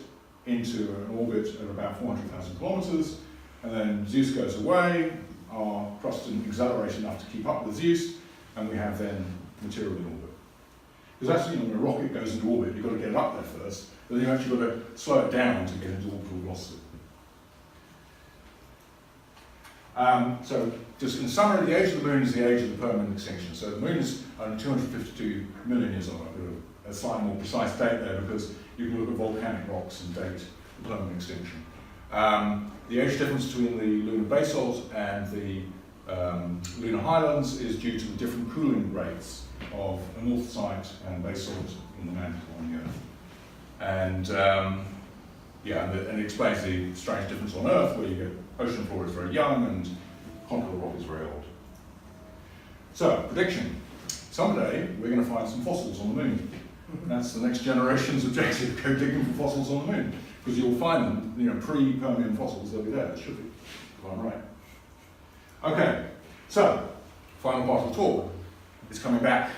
into an orbit at about 400,000 kilometers, and then Zeus goes away, our crust didn't accelerate enough to keep up with Zeus, and we have then material in orbit. Because that's, you know, when a rocket goes into orbit, you've got to get it up there first, but then you've actually got to slow it down to get into orbital velocity. So, just in summary, the age of the moon is the age of the permanent extinction. So the moon is only 252 million years old. I've got a slightly more precise date there because you can look at volcanic rocks and date the permanent extinction. The age difference between the lunar basalt and the lunar highlands is due to the different cooling rates of amorphosite and basalt in the mantle on the Earth. And and it explains the strange difference on Earth, where you get ocean floor is very young and continental rock is very old. So, prediction. Someday we're going to find some fossils on the moon. That's the next generation's objective, go digging for fossils on the moon. Because you'll find them, you know, pre-Permian fossils, they'll be there, they should be, if I'm right. Okay, so, final part of the talk is coming back.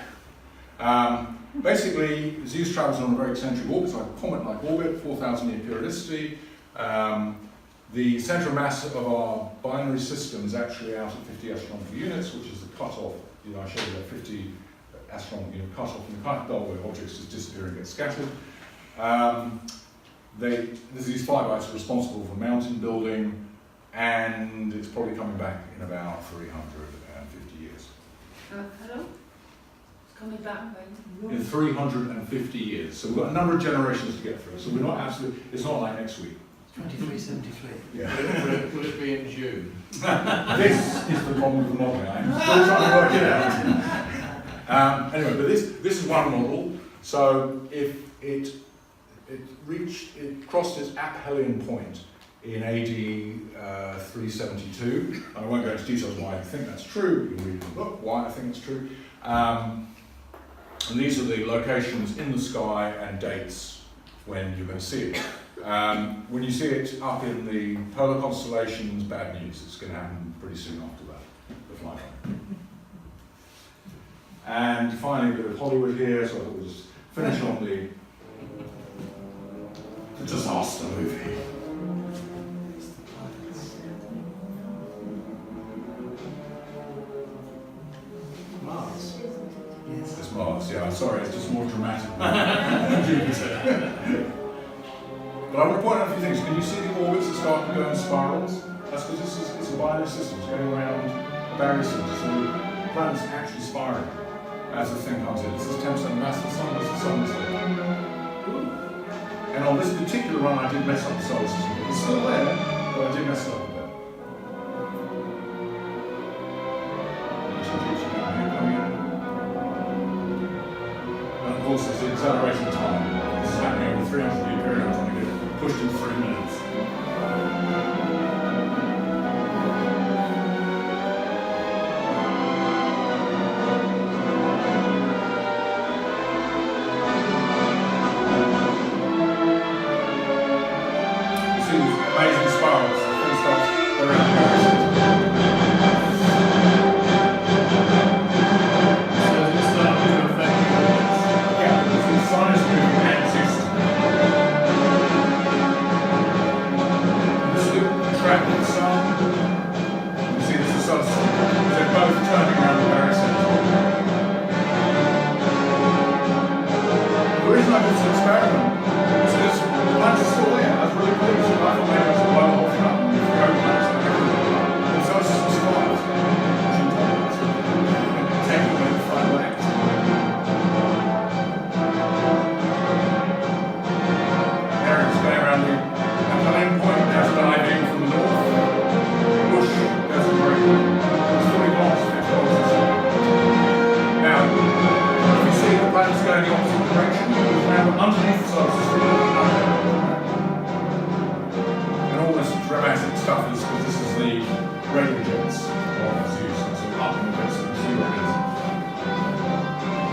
Basically, Zeus travels on a very eccentric orbit, it's like a comet-like orbit, 4,000-year periodicity. The centre of mass of our binary system is actually out at 50 astronomical units, which is the cutoff. You know, I showed you that 50 astronomy, cut off in the kind of belt where objects just disappear and get scattered. There's these flybites are responsible for mountain building, and it's probably coming back in about 350 years. Hello? It's coming back when? In 350 years. So we've got a number of generations to get through. So we're not absolutely, it's not like next week. 2373. Yeah. Will it be in June? This is the problem with the modelling. I'm still trying to work it out. Anyway, but this is one model. So if it crossed its aphelion point in AD 372. I won't go into details why I think that's true. You can read in the book why I think it's true. And these are the locations in the sky and dates when you're going to see it. When you see it up in the polar constellations, bad news. It's going to happen pretty soon after that, the flight. And finally, a bit of Hollywood here, so I thought we'll just finish on the disaster movie. Mars. Yes. It's Mars, yeah, I'm sorry, it's just more dramatic. But I want to point out a few things. Can you see the orbits that start to go in spirals? That's because it's a binary system. It's going around a barrier center. So the planet's actually spiraling as the thing comes in. This is 10% mass of the sun, as the sun is there. And on this particular run, I did mess up the solar system. It's still there, but I did mess it up a bit. And of course, there's the acceleration time. This is happening over a 300-year period. I'm trying to get it pushed in 3 minutes. Amazing spirals. The thing starts very embarrassing. So this start to affect the orbits. Yeah, the sun is moving and Zeus. This is the track of the sun. You see this is the sun. They're both turning around the barrier center. The reason I did this experiment is because the planet's still there. I was really pleased. I thought maybe I was blow off and up and go planets and everything. And so it's just survived. Taking away the final act. There it's going around the aphelion point. There's diving from the north. Whoosh, there's a break. It's fully lost. Now, if you see the planet's going the opposite direction, it's now underneath the solar system. And all this dramatic stuff is because this is the radio jets of Zeus. So up in the bits of the zero bits.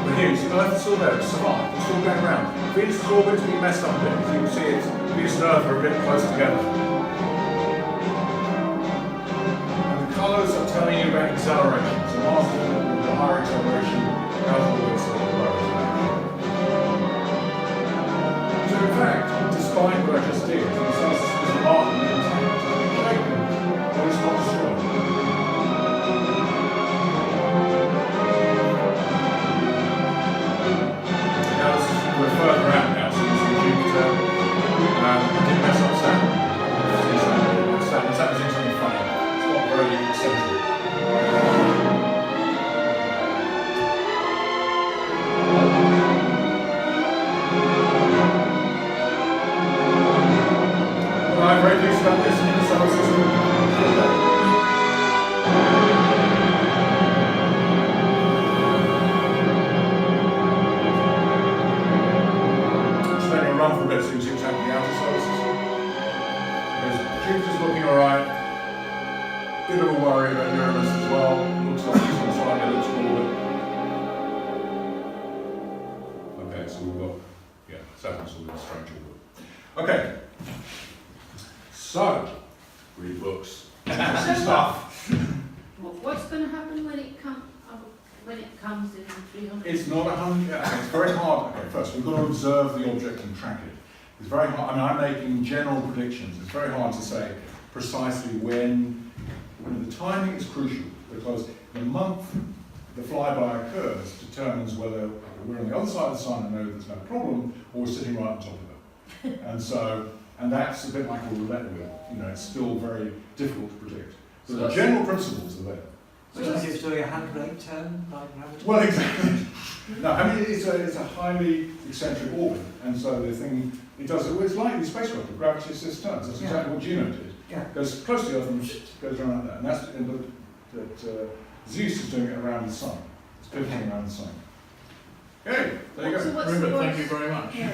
But here, you see Earth is still there, it's survived, it's still going around. Venus' orbit's been messed up a bit. As you can see, Venus and Earth are a bit close together. And the colours are telling you about acceleration. So Mars is the higher acceleration, Earth orbits are the lower acceleration. So in fact, despite what I just did, the solar system is remarkably intact. But it's not destroyed. Now we're further out now, so you see Jupiter. I didn't mess up Saturn. Saturn's doing something funny. It's not very eccentric. But I'm very pleased about this in the solar system. Just letting it run for a bit so you can see what's happening in the outer solar system. Jupiter's looking alright. Bit of a worry about Uranus as well. Looks like he's on a slightly elliptical orbit. Okay, so we've got, Saturn's a little strange orbit. Okay. So, read books. Interesting stuff. What's going to happen when it comes in 300? It's not 100. It's very hard. Okay, first we've got to observe the object and track it. It's very hard. I mean, I'm making general predictions. It's very hard to say precisely when. The timing is crucial because the month the flyby occurs determines whether we're on the other side of the sun and know there's no problem, or we're sitting right on top of it. And that's a bit like a roulette wheel. You know, it's still very difficult to predict. So the general principles are there. So it's like it's doing a handbrake turn, like gravity? Well, exactly. No, I mean, it's a highly eccentric orbit, and so the thing, it's like the spacecraft, the gravity assist turns. That's exactly what Juno did. Yeah. Goes close to the Earth and goes around like that. And that's that Zeus is doing it around the sun. It's pivoting around the sun. Okay, there you go. So what's Rupert, the thank worst- you very much. Yeah,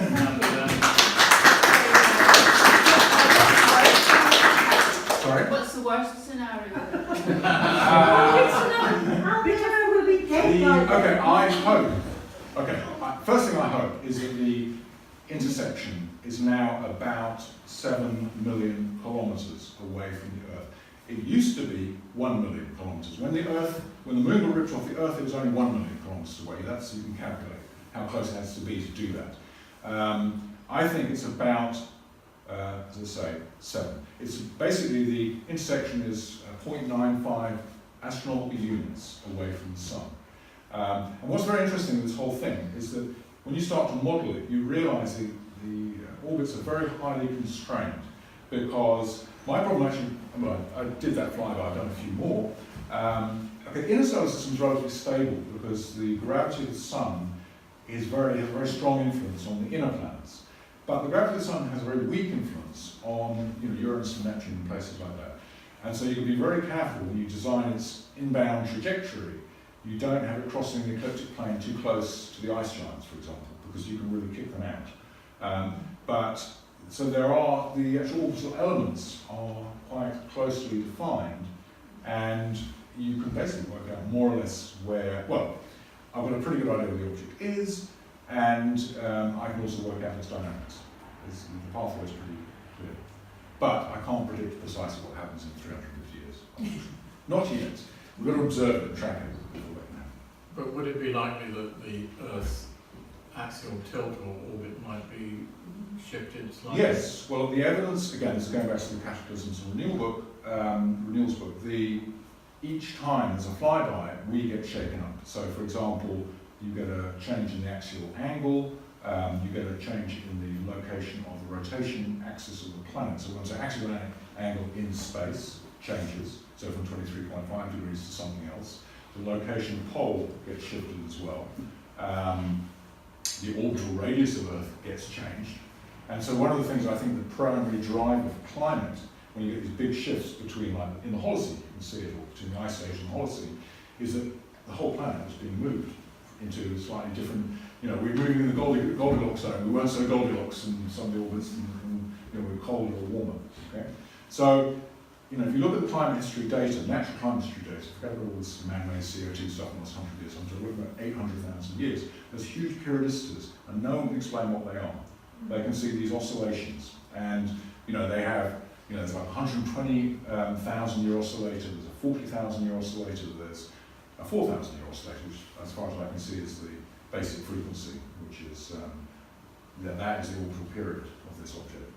Sorry? What's the worst scenario? Okay, I hope. Okay, first thing I hope is that the intersection is now about 7 million kilometres away from the Earth. It used to be 1 million kilometres. When the moon got ripped off the Earth, it was only 1 million kilometres away. You can calculate how close it has to be to do that. I think it's about, as I say, 7. It's basically the intersection is 0.95 astronomical units away from the sun. And what's very interesting with this whole thing is that when you start to model it, you realise the orbits are very highly constrained, because my problem actually, well, I did that flyby, I've done a few more. Okay, the inner solar system is relatively stable because the gravity of the sun has a very strong influence on the inner planets. But the gravity of the sun has a very weak influence on Uranus and Neptune and places like that. And so you can be very careful when you design its inbound trajectory. You don't have it crossing the ecliptic plane too close to the ice giants, for example, because you can really kick them out. So the actual orbital elements are quite closely defined, and you can basically work out more or less where, well, I've got a pretty good idea where the object is, and I can also work out its dynamics. The pathway is pretty clear. But I can't predict precisely what happens in 350 years. Not yet. We've got to observe it and track it. But would it be likely that the Earth's axial tilt or orbit might be shifted slightly? Yes. Well, the evidence, again, this is going back to the Cataclysms and Renewal's book, each time there's a flyby, we get shaken up. So, for example, you get a change in the axial angle, you get a change in the location of the rotation axis of the planet. So when I say axial angle in space changes, so from 23.5 degrees to something else, the location pole gets shifted as well. The orbital radius of Earth gets changed. And so one of the things I think the primary drive of climate, when you get these big shifts between, like in the Holocene, you can see it, or between the Ice Age and the Holocene, is that the whole planet is being moved into slightly different, we're moving in the Goldilocks zone. We weren't so Goldilocks in some of the orbits, and we're colder or warmer. Okay? So, if you look at the climate history data, natural climate history data, forget about all this man-made CO2 stuff in the last 100 years, I'm talking about 800,000 years, there's huge periodicities, and no one can explain what they are. They can see these oscillations, and they have, there's like 120,000 year oscillator, there's a 40,000 year oscillator, there's a 4,000 year oscillator, which, as far as I can see, is the basic frequency, which is that is the orbital period of this object.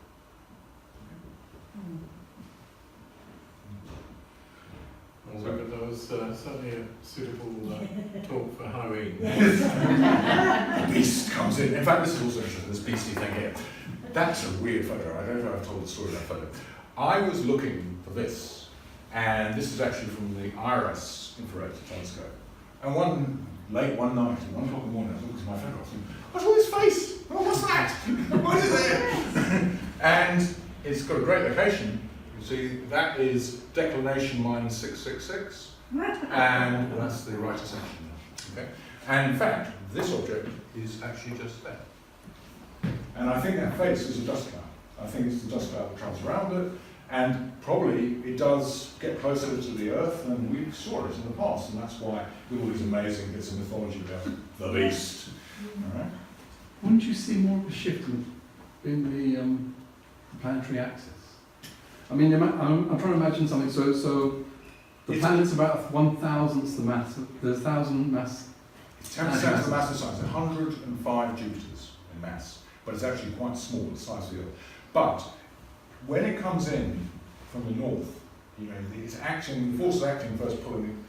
Well, Rupert, that was certainly a suitable talk for Halloween. The beast comes in. In fact, this is also interesting, this beastie thing here. That's a weird photo. I don't know if I've told the story of that photo. I was looking for this, and this is actually from the IRIS infrared telescope. And one night, at 1 o'clock in the morning, I was looking at my photograph and what's all this face? Oh, what's that? What is it? And it's got a great location. You see, that is declination minus 666, and that's the right ascension. Okay? And in fact, this object is actually just there. And I think that face is a dust cloud. I think it's the dust cloud that travels around it, and probably it does get closer to the Earth than we saw it in the past, and that's why with all these amazing bits of mythology about the beast. All right? Wouldn't you see more of a shift in the planetary axis? I mean, I'm trying to imagine something. So the planet's about 1,000th the mass. There's 1,000 mass. It's 10% of the mass of the Sun. It's 105 Jupiters in mass, but it's actually quite small, the size of the Earth. But when it comes in from the north, it's acting. The force is acting first, pulling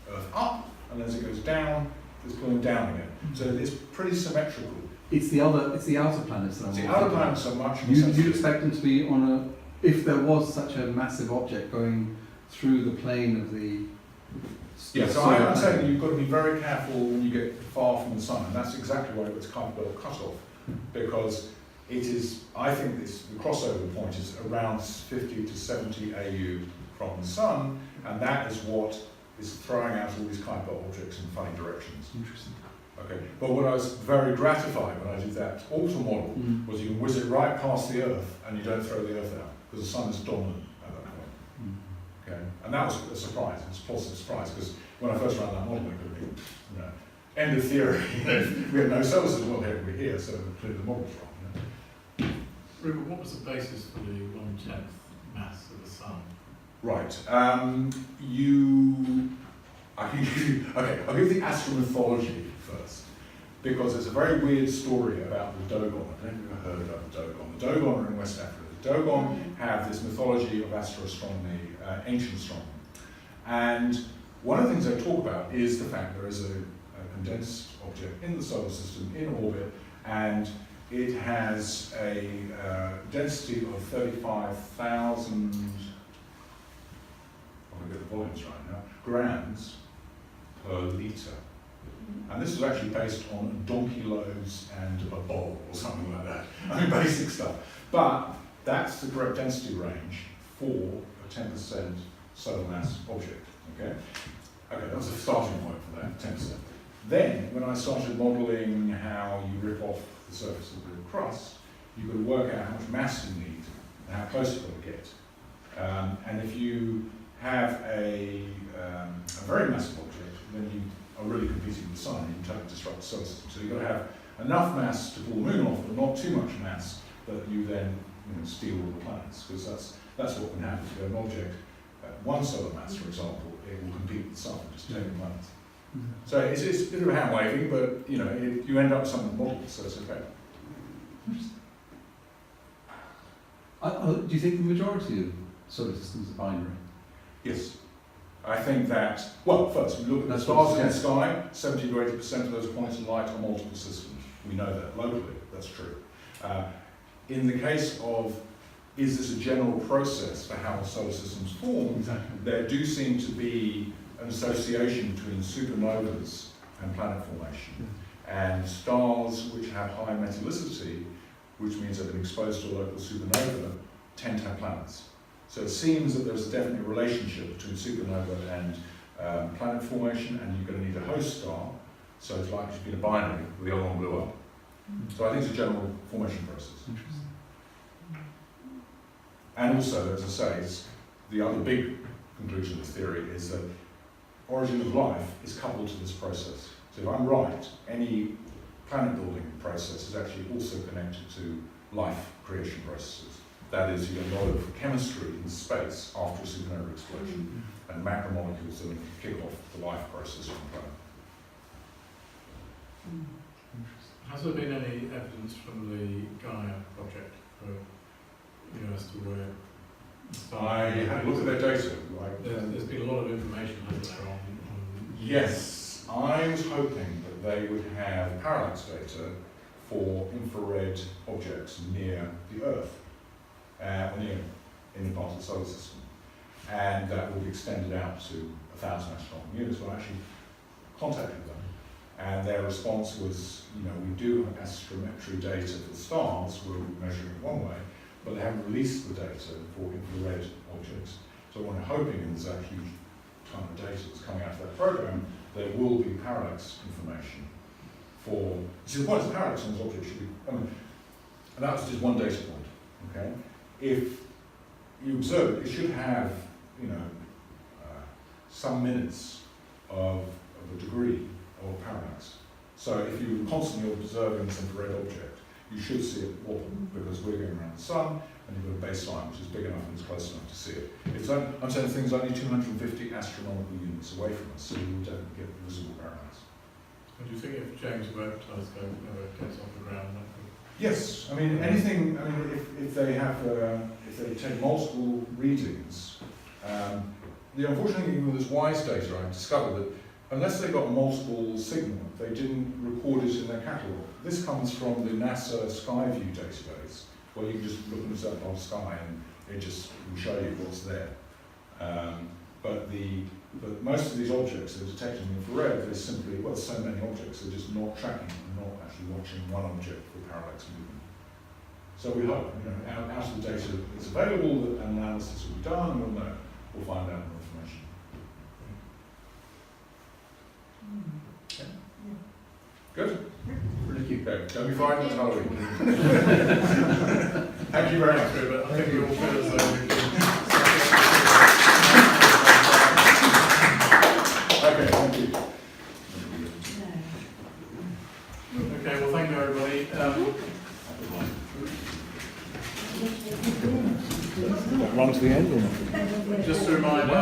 the Earth up, and as it goes down, it's pulling down again. So it's pretty symmetrical. It's the outer planets that I'm The thinking outer about. planets are much more You'd sensitive. expect them to be on a, if there was such a massive object going through the plane of the Yeah, so solar I'm saying planet. you've got to be very careful when you get far from the sun, and that's exactly why it's kind of got a cut-off, because it is, I think this, the crossover point is around 50 to 70 AU from the sun, and that is what is throwing out all these Kuiper objects in funny directions. Interesting. Okay, but what I was very gratified when I did that orbital model was you can whiz it right past the Earth and you don't throw the Earth out, because the sun is dominant at that point. Okay, and that was a surprise. It was a positive surprise, because when I first ran that model, it could have been, you know, end of theory. We had no solar system, well, here we're here, so clearly the model's wrong. You know. Rupert, what was the basis for the 1/10 mass of the sun? Right. I'll give the astromythology first, because it's a very weird story about the Dogon. I don't know if you've ever heard about the Dogon. The Dogon are in West Africa. The Dogon have this mythology of astronomy, ancient astronomy. And one of the things they talk about is the fact there is a condensed object in the solar system in orbit, and it has a density of 35,000, I'm going to get the volumes right now, grams per litre. And this is actually based on donkey loads and a bowl or something like that. I mean, basic stuff. But that's the correct density range for a 10% solar mass object. Okay? Okay, that was a starting point for that, 10%. Then, when I started modelling how you rip off the surface of the crust, you could work out how much mass you need and how close you've got to get. And if you have a very massive object, then you are really competing with the sun, and you can totally disrupt the solar system. So you've got to have enough mass to pull the moon off, but not too much mass that you then steal all the planets, because that's what can happen. If you have an object at one solar mass, for example, it will compete with the sun and just take the planets. So it's a bit of a hand waving, but you end up with something modeled, so it's okay. Do you think the majority of solar systems are binary? Yes. I think that, well, first, we look at the That's stars what in the it's sky, 70 to 80% of those points of light are multiple systems. We know that locally, that's true. In the case of, is this a general process for how solar systems form, Exactly. there do seem to be an association between supernovas and planet formation. And stars which have high metallicity, which means they've been exposed to a local supernova, tend to have planets. So it seems that there's a definite relationship between supernova and planet formation, and you're going to need a host star, so it's likely to be a binary with the other one blew up. So I think it's a general formation process. Interesting. And also, as I say, the other big conclusion of this theory is that origin of life is coupled to this process. So if I'm right, any planet building process is actually also connected to life creation processes. That is, you get a lot of chemistry in space after a supernova explosion, and macromolecules that kick off the life process on the planet. Has there been any evidence from the Gaia project for, as to where the stars I had a look at their data. There's been a lot of information, hasn't there, on Yes, I was hoping that they would have parallax data for infrared objects near the Earth, or near any part of the solar system, and that would be extended out to 1,000 astronomical units. Well, I actually contacted them, and their response was, we do have astrometry data for the stars, we're measuring it one way, but they haven't released the data for infrared objects. So what I'm hoping is that huge ton of data that's coming out of that program, there will be parallax information for, see the point is parallax on this object should be, and that was just one data point, okay? If you observe it, it should have, some minutes of a degree of parallax. So if you're constantly observing this infrared object, you should see it wobble, because we're going around the sun, and you've got a baseline which is big enough and it's close enough to see it. I'm saying the thing's only 250 astronomical units away from us, so you don't get visible parallax. And do you think if James Webb Telescope ever gets off the ground, that could... Yes, if they take multiple readings, the unfortunate thing with this WISE data, I've discovered that unless they got multiple signal, they didn't record it in their catalogue. This comes from the NASA Skyview database, where you can just look at a certain part of the sky and it just will show you what's there. But most of these objects are detected in infrared. There's simply, well, so many objects, they're just not tracking and not actually watching one object for parallax movement. So we hope, out of the data that's available, that an analysis will be done, and we'll know. We'll find out more information. Okay. Good? Thank you. Okay, don't be frightened, it's Halloween. Thank you very much. But I think we all feel as though we can. Okay, thank you. Okay, well, thank you, everybody. Run to the end or not? Just a reminder.